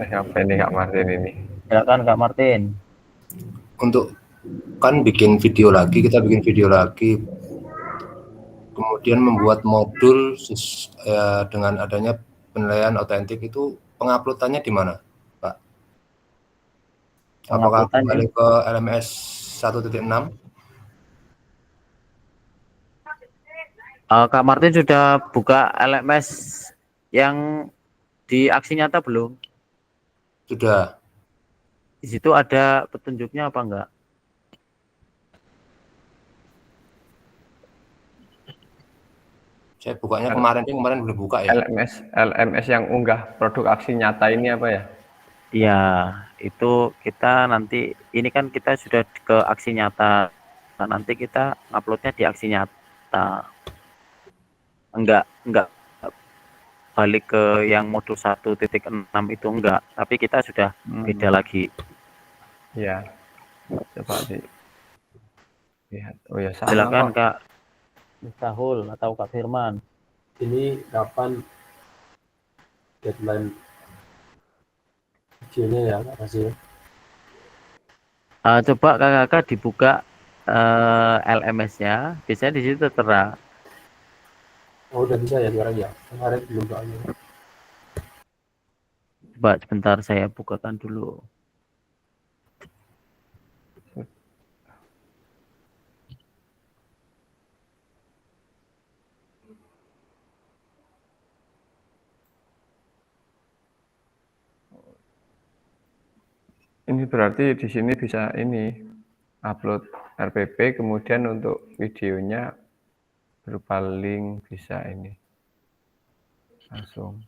Apa ini Kak Martin ini? Silakan Kak Martin. Untuk kan bikin video lagi, kita bikin video lagi, kemudian membuat modul dengan adanya penilaian otentik itu penguploadannya di mana, Pak? Apakah kembali ke LMS 1.6? Kak Martin sudah buka LMS yang di aksi nyata belum? Sudah. Di situ ada petunjuknya apa enggak? Saya bukanya kemarin belum buka ya. LMS yang unggah produk aksi nyata ini apa ya? Iya, itu kita nanti, ini kan kita sudah ke aksi nyata. Nah, nanti kita uploadnya di aksi nyata. Enggak balik ke yang modul 1.6 itu enggak, tapi kita sudah beda lagi. Ya, coba lihat. Oh ya, sama. Silakan Kak Miftahul atau Kak Firman. Ini kapan deadline videonya ya Kak Hasil? Coba kakak dibuka LMS-nya, biasanya di situ tertera. Oh udah bisa ya sekarang ya? Kemarin belum soalnya. Coba sebentar saya bukakan dulu. Ini berarti di sini bisa ini upload RPP, kemudian untuk videonya berupa link bisa ini. langsung.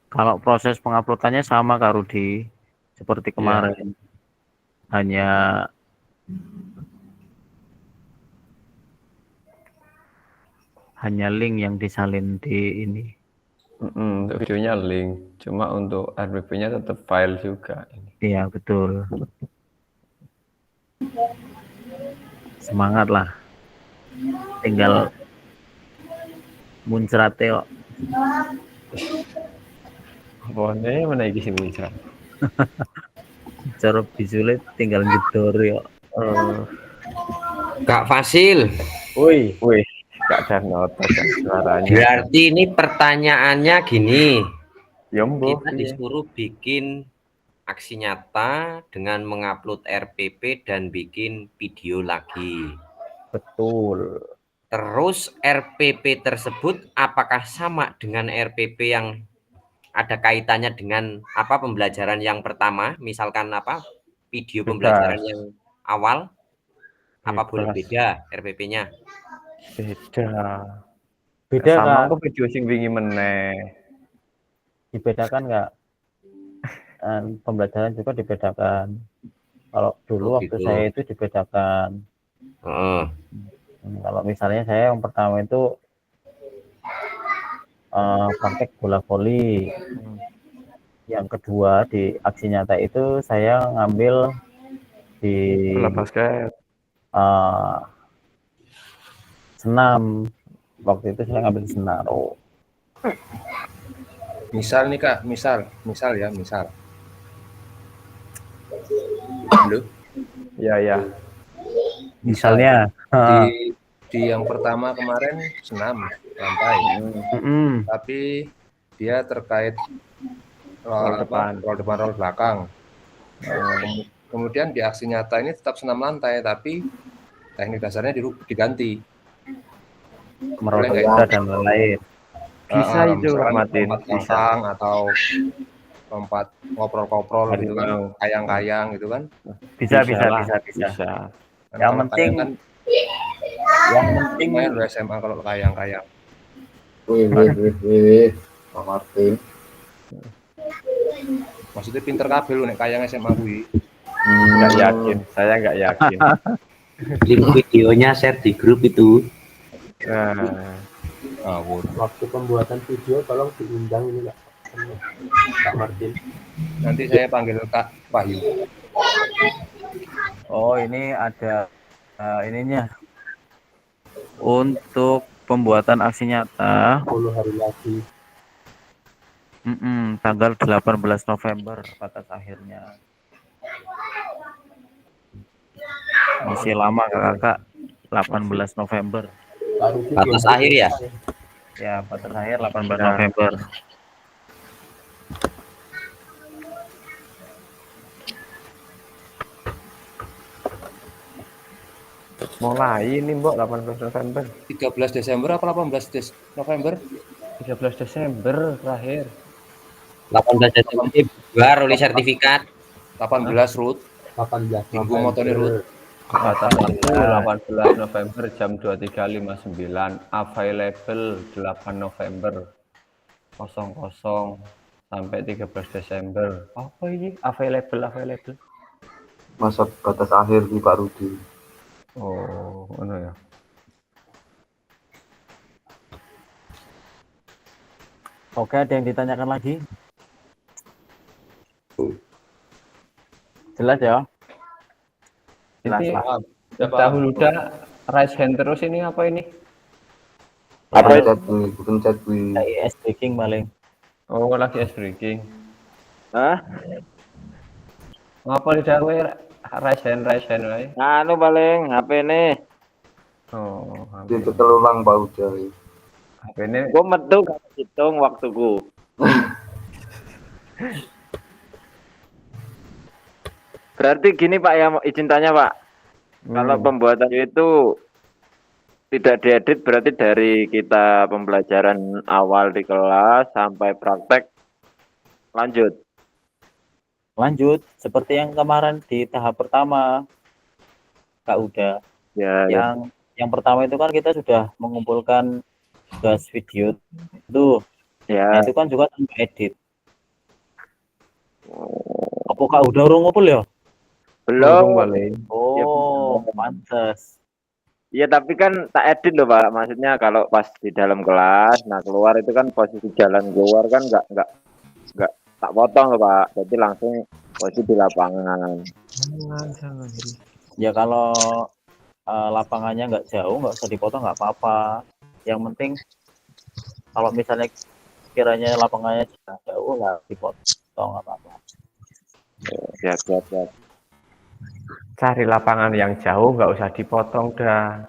Kalau proses penguploadannya sama Kak Rudi, seperti kemarin. Hanya link yang disalin di ini. Untuk videonya link, cuma untuk RPP-nya tetap file juga. Iya, betul. Semangat lah. Tinggal muncrat kok. Pokoknya menaiki si muncrat. Cara visualnya tinggal jedor yo. Kak Fasil, Wih, Kak Darnoto kan suaranya. berarti ini pertanyaannya gini, Yombo, kita disuruh bikin aksi nyata dengan mengupload RPP dan bikin video lagi. betul. Terus RPP tersebut apakah sama dengan RPP yang ada kaitannya dengan apa pembelajaran yang pertama, misalkan apa video Bebas. pembelajaran yang awal, apa Bebas. boleh beda RPP-nya? Beda sama Kak. kok video sing wingi meneh. Dibedakan nggak? Pembelajaran juga dibedakan. Kalau dulu waktu gitu. saya itu dibedakan. Kalau misalnya saya yang pertama itu praktek bola voli. Yang kedua di aksi nyata itu saya ngambil di Bola basket. senam. Waktu itu saya ngambil senam. Misal nih Kak, misal. Halo? Ya. Misalnya Di yang pertama kemarin senam lantai, tapi dia terkait roll depan roll belakang. Kemudian di aksi nyata ini tetap senam lantai, tapi teknik dasarnya diganti. meroda dan lain-lain. Bisa itu Martin, bisa atau lompat ngoprol-ngoprol gitu kan, kayang-kayang gitu kan. Bisa. Yang penting Lumayan lo SMA kalau kayang-kayang. Wih, Pak Martin. Maksudnya pinter kabel lu nek kayang SMA kuwi. Nggak yakin, saya nggak yakin. Link videonya share di grup itu. Waktu pembuatan video tolong diundang ini Kak Martin. Nanti saya panggil Kak Wahyu. Oh, ini ada ininya. Untuk pembuatan aksi nyata 10 hari lagi. Tanggal 18 November batas akhirnya. Masih lama Kakak. 18 November. Batas akhir ya? Ya, batas akhir 18 November. Mulai ini Mbok 18 November. 13 Desember apa 18 November? 13 Desember terakhir. 18 Desember baru oleh sertifikat. 18 Rut. 18 Minggu motone Rut. Batas itu 18 November jam 23.59. Available 8 November 00 sampai 13 Desember. Apa ini? Available. Masa batas akhir di Pak Rudi. Oh, mana ya? Oke, ada yang ditanyakan lagi? Jelas ya? Jelas Ini lah. dahulu raise hand terus ini apa ini? Apa itu? Bukan chat gue. IS breaking paling. Oh, lagi ice breaking. Hah? Ngapa didawe raise hand wae? Anu paling HP nih. Oh, Dia keterulang bau dari. HP ini Gua metu gak hitung waktuku. Berarti gini Pak ya, izin tanya Pak. Kalau pembuatan itu tidak diedit berarti dari kita pembelajaran awal di kelas sampai praktek lanjut. Lanjut seperti yang kemarin di tahap pertama, Kak Uda. Ya, ya. Yang pertama itu kan kita sudah mengumpulkan tugas video itu. Nah, Ya. itu kan juga tanpa edit. Apa Kak Uda urung ngumpul ya? Urung Belum. paling. Oh, pantes. Iya, tapi kan tak edit loh Pak. Maksudnya kalau pas di dalam kelas, nah keluar itu kan posisi jalan keluar kan nggak tak potong loh Pak. Jadi langsung posisi di lapangan. Ya kalau lapangannya nggak jauh, nggak usah dipotong, nggak apa-apa. Yang penting kalau misalnya kiranya lapangannya jauh, lah dipotong, nggak apa-apa. Siap. Cari lapangan yang jauh, nggak usah dipotong dah.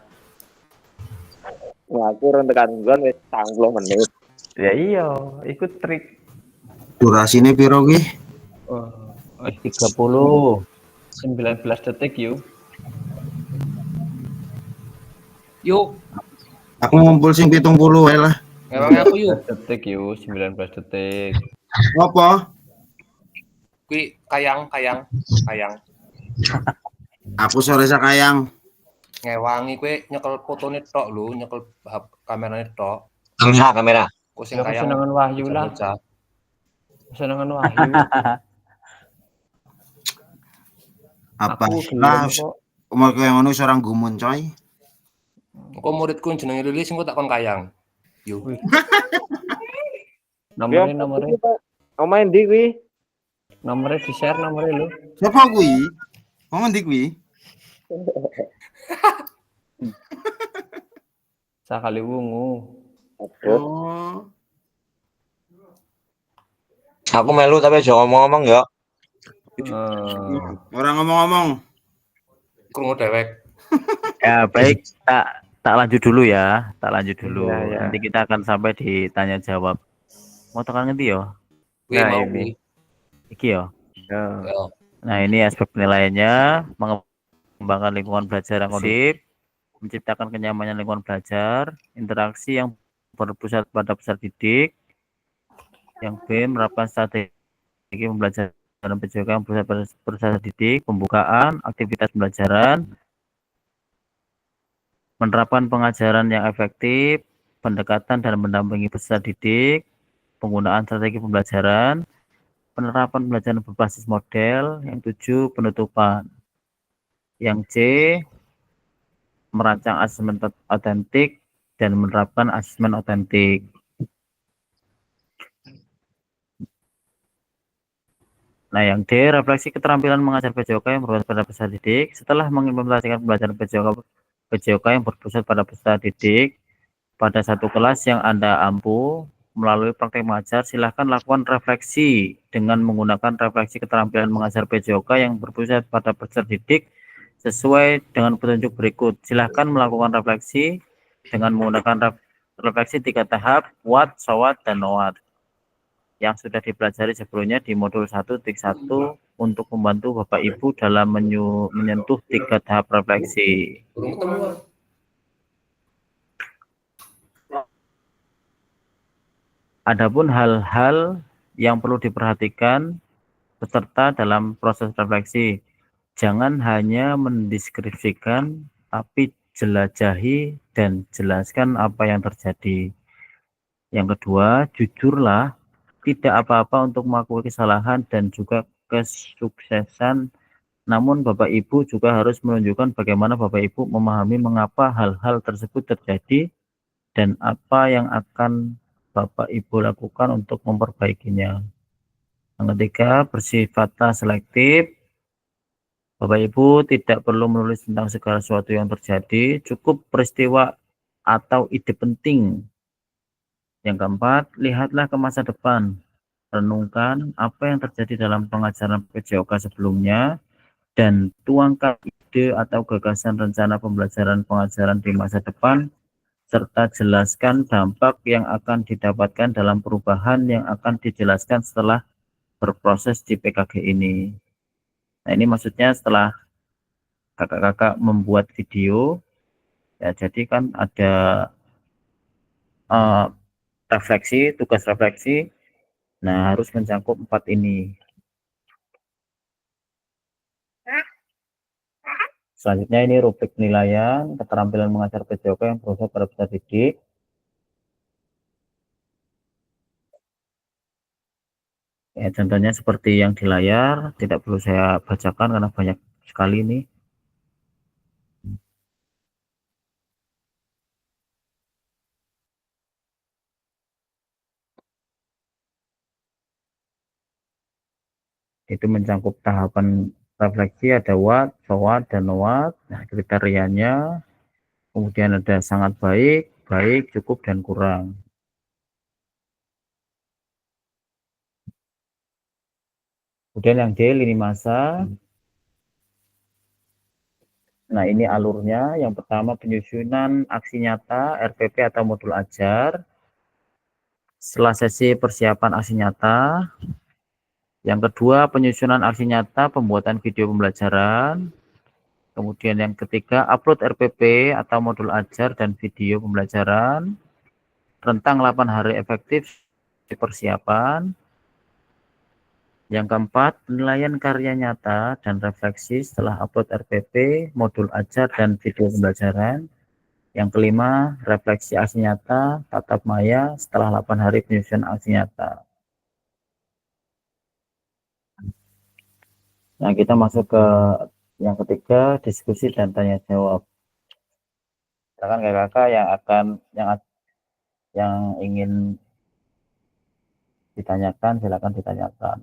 Wah, aku rentekan gon wis 30 menit. Ya iya, ikut trik. Durasinya piro ki? 30. 19 detik yuk. Yuk, Aku ngumpul sing 70 wae lah. ngewang aku yuk. 19 detik yuk, 19 detik. Apa? Kui kayang. Aku sore sakayang. Ngewangi kue nyekel fotone tok lho, nyekel kamerane tok. Kamera. Ku sing Ya kayang. kesenangan Wahyu lah. bocah-bocah. Kesenangan Wahyu. Apa? Aku Lah, gelem kok. umur kowe ngono seorang gumun coy. Engko muridku jenenge Lilis engko tak kon kayang. Yuk. Nomornya Omain di kuwi. nomornya di share nomornya lu. Siapa kuwi? Wong endi kuwi? Sakali wungu. Oh. Aku melu tapi aja ngomong-ngomong ya. Orang ngomong-ngomong. Krungu dewek. Ya baik, tak lanjut dulu ya, Iya. Nanti kita akan sampai di tanya jawab. Mau tekan ngendi ya? Kuwi Nah, mau ini. kuwi. Iki ya. Ya. Ya. Nah, ini aspek penilaiannya, mengembangkan lingkungan belajar yang kondusif, menciptakan kenyamanan lingkungan belajar, interaksi yang berpusat pada peserta didik. Yang B, menerapkan strategi pembelajaran PJOK yang berpusat pada peserta didik, pembukaan, aktivitas pembelajaran, menerapkan pengajaran yang efektif, pendekatan dan mendampingi peserta didik, penggunaan strategi pembelajaran, penerapan pembelajaran berbasis model. Yang 7, penutupan. Yang C, merancang asesmen otentik dan menerapkan asesmen otentik. Nah, yang D, refleksi keterampilan mengajar PJOK yang berpusat pada peserta didik. Setelah mengimplementasikan pembelajaran PJOK yang berpusat pada peserta didik pada satu kelas yang Anda ampu melalui praktek mengajar, silakan lakukan refleksi dengan menggunakan refleksi keterampilan mengajar PJOK yang berpusat pada peserta didik sesuai dengan petunjuk berikut. Silakan melakukan refleksi dengan menggunakan refleksi 3 tahap, what, so what, dan no what, yang sudah dipelajari sebelumnya di modul 1.1 untuk membantu Bapak Ibu dalam menyentuh 3 tahap refleksi. Belum ketemu. Adapun hal-hal yang perlu diperhatikan peserta dalam proses refleksi, jangan hanya mendeskripsikan, tapi jelajahi dan jelaskan apa yang terjadi. Yang kedua, jujurlah, tidak apa-apa untuk mengakui kesalahan dan juga kesuksesan. Namun Bapak Ibu juga harus menunjukkan bagaimana Bapak Ibu memahami mengapa hal-hal tersebut terjadi dan apa yang akan Bapak Ibu lakukan untuk memperbaikinya. Yang ketiga, bersifat selektif. Bapak Ibu tidak perlu menulis tentang segala sesuatu yang terjadi, cukup peristiwa atau ide penting. Yang keempat, lihatlah ke masa depan. Renungkan apa yang terjadi dalam pengajaran PJOK sebelumnya dan tuangkan ide atau gagasan rencana pembelajaran pengajaran di masa depan, serta jelaskan dampak yang akan didapatkan dalam perubahan yang akan dijelaskan setelah berproses di PKG ini. Nah, ini maksudnya setelah kakak-kakak membuat video, ya jadi kan ada refleksi, tugas refleksi, nah harus mencakup 4 ini. Selanjutnya ini rubrik penilaian keterampilan mengajar PJOK yang berusat pada peserta didik. Ya, contohnya seperti yang di layar, tidak perlu saya bacakan karena banyak sekali ini. Itu mencakup tahapan refleksi, ada what, so what, dan no what. Nah, kriterianya, kemudian ada sangat baik, baik, cukup, dan kurang. Kemudian yang D, lini masa. Nah, ini alurnya. Yang pertama penyusunan aksi nyata, RPP atau modul ajar. Setelah sesi persiapan aksi nyata. Yang kedua, penyusunan aksi nyata, pembuatan video pembelajaran. Kemudian yang ketiga, upload RPP atau modul ajar dan video pembelajaran. Rentang 8 hari efektif di persiapan. Yang keempat, penilaian karya nyata dan refleksi setelah upload RPP, modul ajar, dan video pembelajaran. Yang kelima, refleksi aksi nyata, tatap maya setelah 8 hari penyusunan aksi nyata. Nah, kita masuk ke yang ketiga, diskusi dan tanya jawab. Silakan kakak yang ingin ditanyakan, silakan ditanyakan.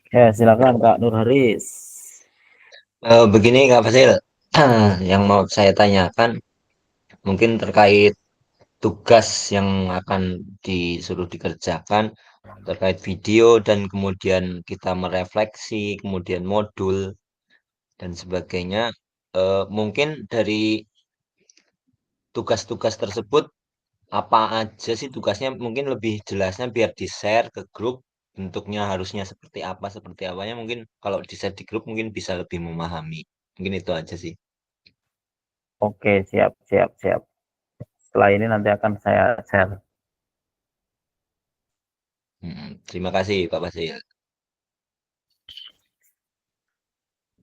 Ya, silakan Kak Nur Haris. Begini Kak Fasil, yang mau saya tanyakan mungkin terkait tugas yang akan disuruh dikerjakan terkait video dan kemudian kita merefleksi, kemudian modul dan sebagainya. Mungkin dari tugas-tugas tersebut apa aja sih tugasnya? Mungkin lebih jelasnya biar di-share ke grup. Bentuknya harusnya seperti apanya mungkin kalau di-share di grup mungkin bisa lebih memahami. Mungkin itu aja sih. Oke, siap. Setelah ini nanti akan saya share. Terima kasih Pak Fasil.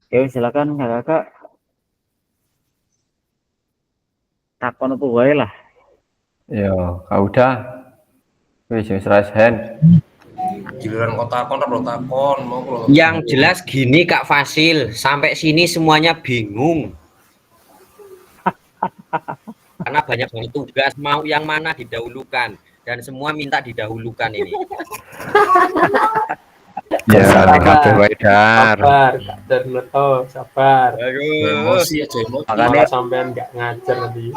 Oke, silakan kakak. Takon apa wae lah. Yo, udah. Wis raise hand. Giliran kok takon mau kalau Yang jelas gini Kak Fasil, sampai sini semuanya bingung. Karena banyak banget tugas, mau yang mana didahulukan. Dan semua minta didahulukan ini. Ya, sabar, Dar. sabar, Darnoto, sabar. emosi aja emosi. Makanya sampean nggak ngajar nanti.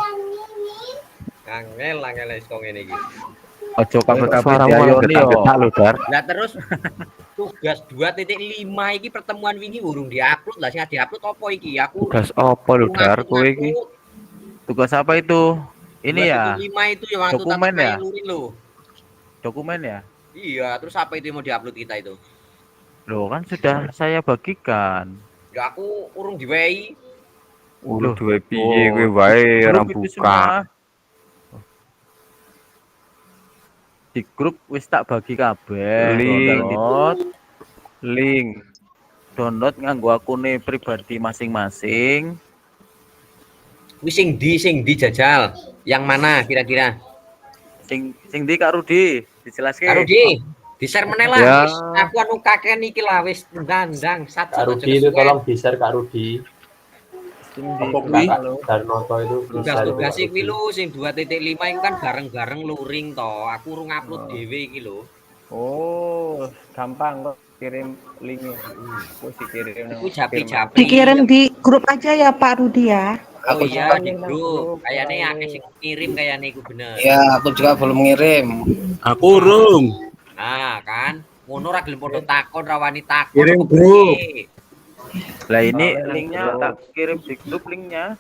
Angel kok ini iki. Ojo kabeh-kabeh diayoni yo. Lah terus tugas 2.5 iki pertemuan wingi urung diupload lah, sing diupload apa iki? Aku Tugas apa lu Dar kowe iki? Tugas apa itu? Ini ya. 5 itu yang waktu Dokumen ya? luring lo. Dokumen ya? Iya, terus apa itu yang mau diupload kita itu? Loh, kan sudah saya bagikan. Ya aku urung diwehi. Urung duwe piye kowe wae ora buka. Di grup wis tak bagi kabeh. Download nganggo akune pribadi masing-masing. Wis sing di jajal. Yang mana kira-kira? Sing di Kak Rudi, dijelaske. Kak Rudi, di-share meneh lah. Ya. Wis, aku anu kakean iki lah wis dandang satu. Kak Rudi itu tolong di-share Kak Rudi. Darnoto itu Tugas-tugas iki lho sing 2.5 itu kan bareng-bareng luring to. Aku urung upload dhewe iki lho. Oh, gampang kok kirim linknya. Wis dikirim nang. Aku japi-japi. Dikirim di grup aja ya Pak Rudi ya. Oh iya di grup. Kayaknya akeh sing kirim kayaknya iku bener. Ya, aku juga belum ngirim. Aku urung. Nah, kan ngono ra gelem padha takon ra wani takon. Kirim grup. Lah ini linknya tak kirim di grup linknya.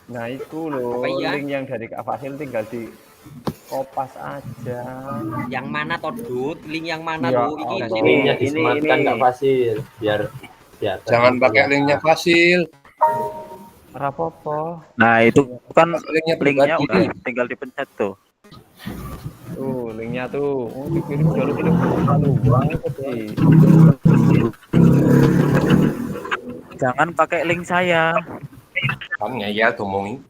Nah, itu loh Apa iya? link yang dari Kak Fasil tinggal di Kopas aja. Yang mana Todut? Link yang mana Ya lu? Ini Allah. Linknya disematkan nggak Fasil, biar Jangan pakai linknya Fasil. Ora apa-apa. Nah, itu kan Linknya linknya pribadi. udah tinggal dipencet tuh. Tuh, linknya tuh. Oh, dikirim jalur kirim terlalu banget sih. Jangan pakai link saya. Kan ngeyel ngomongi.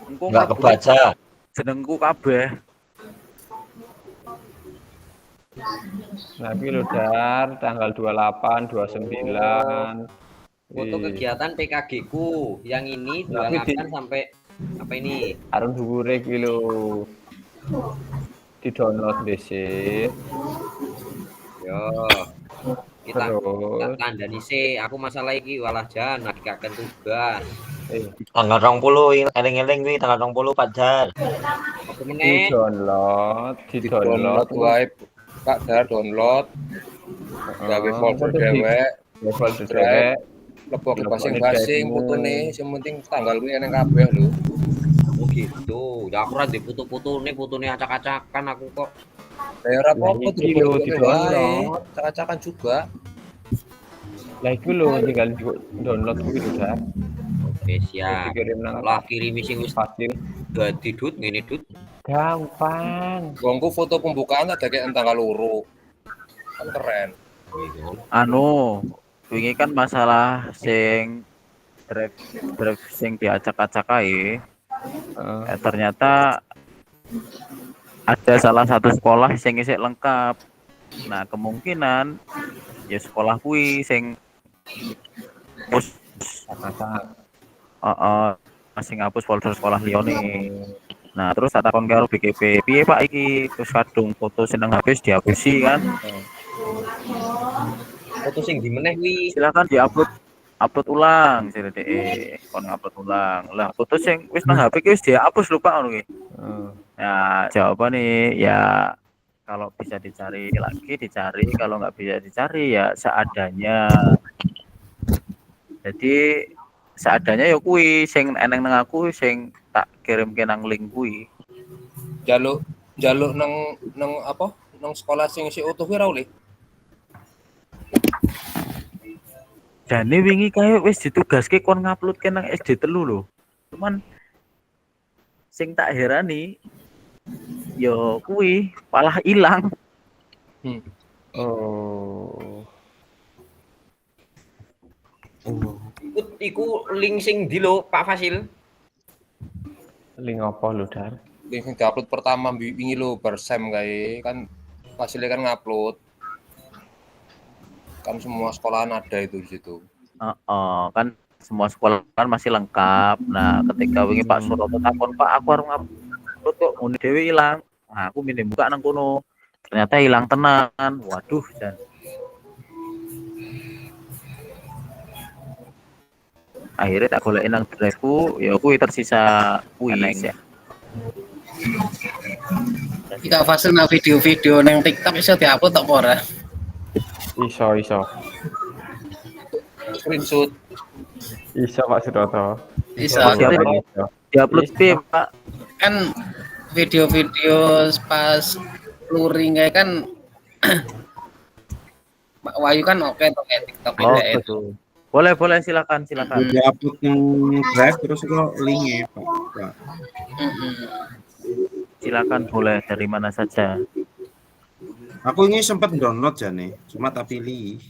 Engko Nggak kabeh kebaca. jenengku kabeh. Nah, iki lho Dar, tanggal 28, 29. Foto kegiatan PKG ku. Yang ini Tapi 28 sampai apa ini? Arun dhuwure iki lho. Di-download dhisik. Yo. Kita Terus tandani sih. Aku masalah iki walah jan lagi kakek tugas. Tanggal 20 eling-eling kuwi tanggal 20 Fajar. Apa meneh? di-download wae Pak Dar download. Gawe folder dhewek, folder dhewek. leboke basing-basing fotone, sing penting tanggal kuwi eneng kabeh lho. Oh gitu. Ya aku ora ndek foto-fotone, fotone acak-acakan aku kok. Ya ora apa-apa Iki lho di-download. Acak-acakan juga. Lah iku lho tinggal download kuwi lho Dar. Oke, siap. Dikirim nang Lah kirimi sing wis Fasil. dadi Dut, ngene Dut. Gampang. Wongku foto pembukaan ada kayak tanggal loro. Kan keren. Anu, wingi kan masalah sing drive sing diacak-acak ae. Ternyata ada salah satu sekolah sing isih lengkap. Nah, kemungkinan ya sekolah kuwi sing sing ngapus folder sekolah liyane. Nah, terus tak takon karo BKP, piye Pak iki? Terus kadung foto seneng habis dihapusi kan. Foto sing di meneh kuwi. Silakan upload ulang CDE, kon ngupload ulang. Lah, foto sing wis nang HP ki wis dihapus lho Pak ngono ki. Nah, jawabannya ya kalau bisa dicari lagi dicari, kalau nggak bisa dicari ya seadanya. Jadi seadanya ya kuwi sing eneng nang aku sing tak kirimke nang link kuwi. Jaluk nang apa? Nang sekolah sing isih utuh kuwi ra oleh. Jane wingi kae wis ditugaske kon nguploadke nang SD 3 lho. Cuman sing tak herani yo kuwi malah ilang. Oh. Iku link sing di lho Pak Fasil. Link apa lho Dar? Link sing diupload pertama wingi lho bersem kae kan hasilnya kan ngupload. Kan semua sekolahan ada itu di situ. Kan semua sekolah kan masih lengkap. Nah, ketika wingi Pak Suroto takon, "Pak, aku arep ngupload kok ngene dhewe ilang." Nah, aku mine buka nang kono. Ternyata hilang tenan. Waduh, dan akhirnya tak golek nang drive-ku, ya kuwi tersisa kuwi ya. Jika Fasil nang video-video nang TikTok iso diupload tok ora? Iso. Screenshot. Iso Pak Suroto. Iso. Diupload piye, Pak? Kan video-video pas luring kayak kan Pak Wahyu kan oke tuh kayak TikTok itu. Boleh silakan. Di-upload yang drive terus kok linknya Pak. Silakan boleh dari mana saja. Aku ini sempat download jane, cuma tak pilih.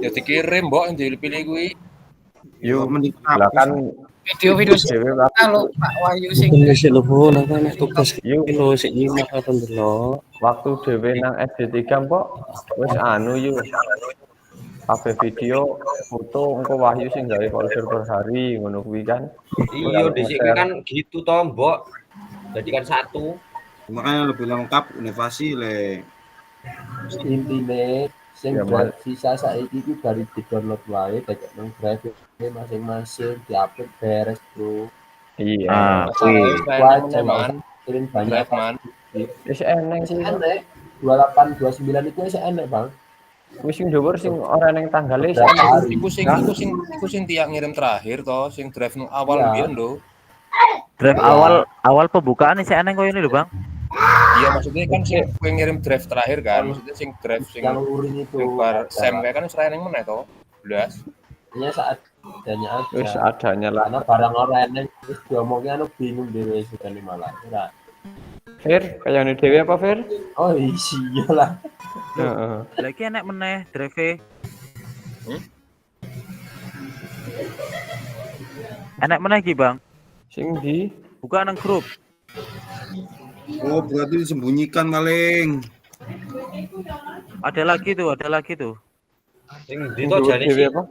Ya dikirim mbok yang dipilih kuwi. Yuk, mending silakan Video-video kalau Pak Wahyu sing tugas lho sik nyimak apa ndelok. Waktu dhewe nang SD 3 kok wis anu yuk. Kabeh video, foto engko Wahyu sing gawe folder per hari ngono kuwi kan. Iya, dhisik kan gitu toh, Mbok. Jadikan satu. Makanya lebih lengkap inovasi le. Intine sing sisa saiki iki dari di-download wae dadi nang drive masing-masing diupload beres, Bro. Iya. Kirim banyak man. Wis eneng sih. 28 29 itu wis enek, Bang. Wis sing dhuwur sing ora ning tanggale Iku sing tiang ngirim terakhir toh, sing drive awal biyen lho. Draft awal pembukaan sih eneng koyo ini lho, Bang. Iya maksudnya kan sing kowe ngirim draft terakhir kan, maksudnya sing draft sing yang luring itu bar sem kan wis eneng meneh to. Blas. Hanya saat adanya aja. Wis adanya lah. Karena barang orang eneng wis diomongnya anu bingung dhewe sukane malah. Ora. Fir, kayak ini dewe apa Fir? Oh iya lah. Heeh. Lagi enek meneh drive. Enek meneh iki, Bang. Sing di Buka nang grup. Oh, berarti disembunyikan maling. Ada lagi tuh. Sing di to jane sih. apa?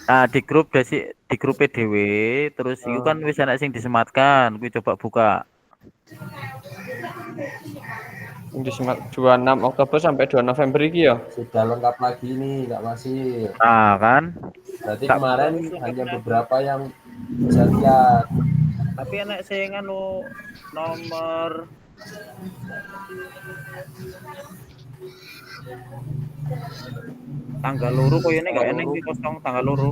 Nah, di grup di grup PDW terus itu kan wis enek sing disematkan, kuwi coba buka. Yang disemat 26 Oktober sampai 2 November iki ya. Sudah lengkap lagi nih, Kak Masih. Nah, kan. Berarti kemarin hanya beberapa yang bisa lihat. Tapi enek sing anu nomor tanggal loro koyo ini gak eneng iki kosong tanggal loro.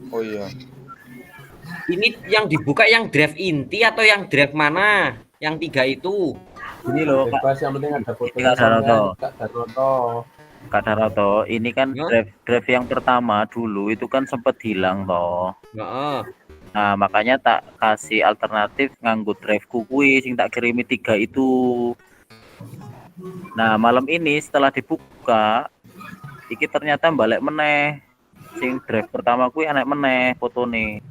Oh iya. Ini yang dibuka yang draft inti atau yang draft mana? Yang 3 itu. Ini loh, Bebas yang penting ada foto Kak Daroto. Kak Daroto. Kak Daroto, ini kan draft yang pertama dulu itu kan sempat hilang toh. Heeh. Nah, makanya tak kasih alternatif nganggo drive kuwi sing tak kirimi 3 itu. Nah, malam ini setelah dibuka iki ternyata balik meneh. Sing drive pertama kuwi enek meneh fotone.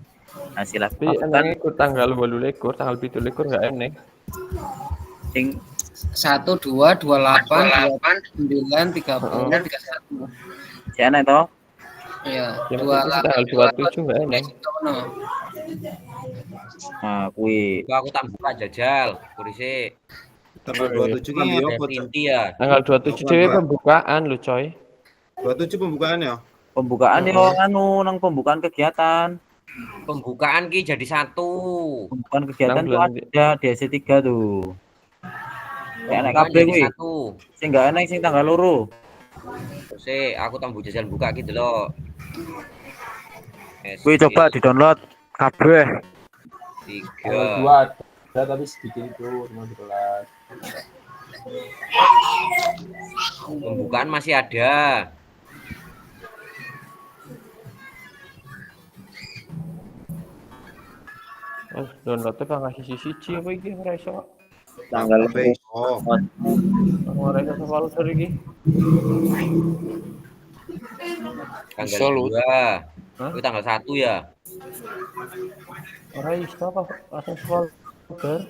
Nah, silahkan kan ikut tanggal 28, tanggal 27 enggak enek. Sing 1 2 28 29 30 31. Si enek toh? Iya, Tanggal 27 enggak enek. Nah, kuwi Aku tak buka jajal, kurise. Tanggal 27 kan dia apa? Inti ya. Tanggal 27 dhewe pembukaan lho, coy. 27 pembukaan ya? Pembukaan yo anu nang pembukaan kegiatan. Pembukaan ki jadi 1. Pembukaan kegiatan tuh ada di SC3 tuh. Ya enak kabeh kuwi. Sing enggak enak sing tanggal loro. Terus aku tambah jajal buka gitu loh. Kuwi coba di-download kabeh. 3. 2 ada tapi sedikit itu cuma 11. Pembukaan masih ada. Downloadnya Bang ngasih siji apa iki ora iso. Tanggal Ora iso folder iki. Tanggal 2. Itu tanggal 1 ya. Ora iso apa langsung folder.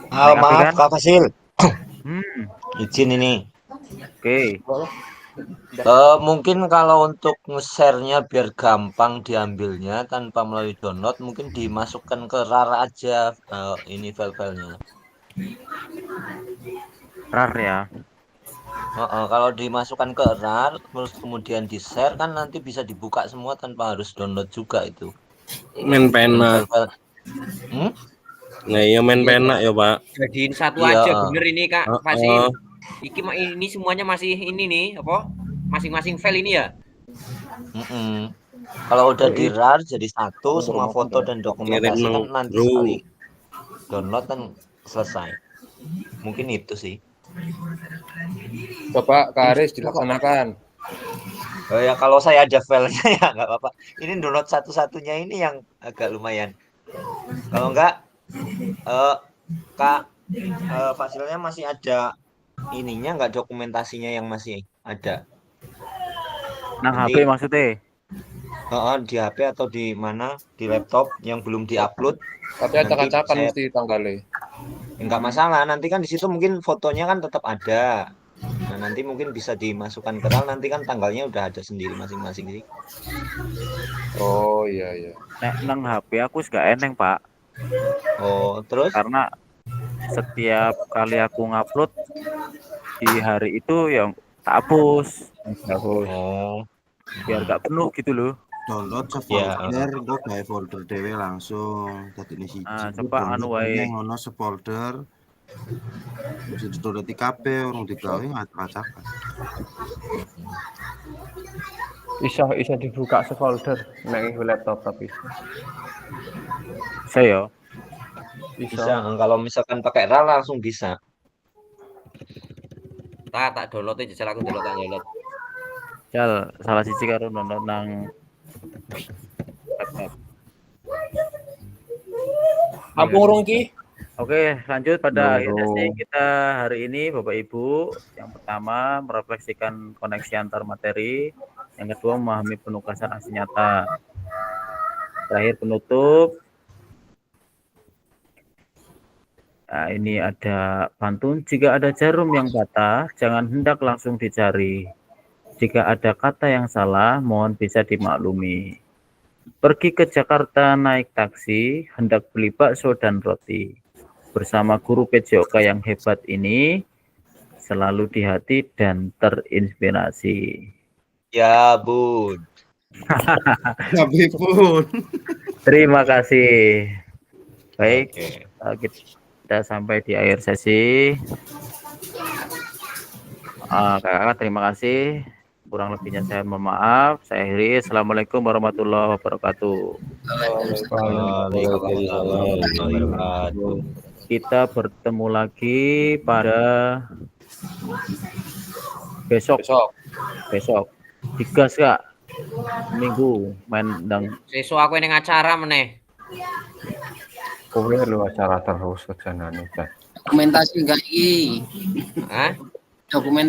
Maaf Kak Fasil. Izin ini. Oke. Mungkin kalau untuk nge-share-nya biar gampang diambilnya tanpa melalui download, mungkin dimasukkan ke RAR aja ini file-filenya. RAR ya. Kalau dimasukkan ke RAR terus kemudian di-share kan nanti bisa dibuka semua tanpa harus download juga itu. Main pena. Nah, iya main pena ya, Pak. Jadiin satu aja bener ini Kak Fasil. Iki ini semuanya masih ini nih apa? Masing-masing file ini ya. Kalau udah di RAR jadi satu semua foto dan dokumentasi kan nanti sekali download kan selesai. Mungkin itu sih. Bapak Kak Aris dilaksanakan. Oh ya kalau saya ada filenya ya nggak apa-apa. Ini download satu-satunya ini yang agak lumayan. Kalau enggak Kak Fasilnya masih ada ininya nggak dokumentasinya yang masih ada? Nang HP maksudnya? Di HP atau di mana? Di laptop yang belum diupload. Tapi acak-acakan mesti tanggalnya. Enggak masalah, nanti kan di situ mungkin fotonya kan tetap ada. Nah, nanti mungkin bisa dimasukkan ke RAR, nanti kan tanggalnya udah ada sendiri masing-masing sih. Oh iya. Nek nang HP aku gak eneng, Pak. Oh, terus? Karena setiap kali aku ngupload di hari itu yang tak hapus. Oh. Biar gak penuh gitu loh. Download sefolder, gue gawe folder dhewe langsung. Dadi ini siji. Coba anu wae. Ngono sefolder, Bisa didoleti kabeh orang digawe ngacak-acakan. Iso dibuka sefolder nek laptop tapi. Saya Bisa, kalau misalkan pakai RAR langsung bisa. Tak download jajal aku download. Jal salah siji karo download nang laptop. Ampun urung ki. Oke, lanjut pada akhir sesi kita hari ini Bapak Ibu. Yang pertama merefleksikan koneksi antar materi, yang kedua memahami penugasan aksi nyata. Terakhir penutup. Nah, ini ada pantun, jika ada jarum yang patah, jangan hendak langsung dicari. Jika ada kata yang salah, mohon bisa dimaklumi. Pergi ke Jakarta naik taksi, hendak beli bakso dan roti. Bersama guru PJOK yang hebat ini, selalu di hati dan terinspirasi. Ya, Bun. Tapi pun. Terima kasih. Baik, kita sampai di akhir sesi. Kakak, terima kasih. Kurang lebihnya saya mohon maaf. Saya akhiri. Assalamualaikum warahmatullahi wabarakatuh. Kita bertemu lagi pada besok. Digas Kak. Minggu main ndang. Sesuk aku ning acara meneh. Kowe lu acara terus kejanane, Cak. Dokumentasi enggak iki? Hah? Dokumen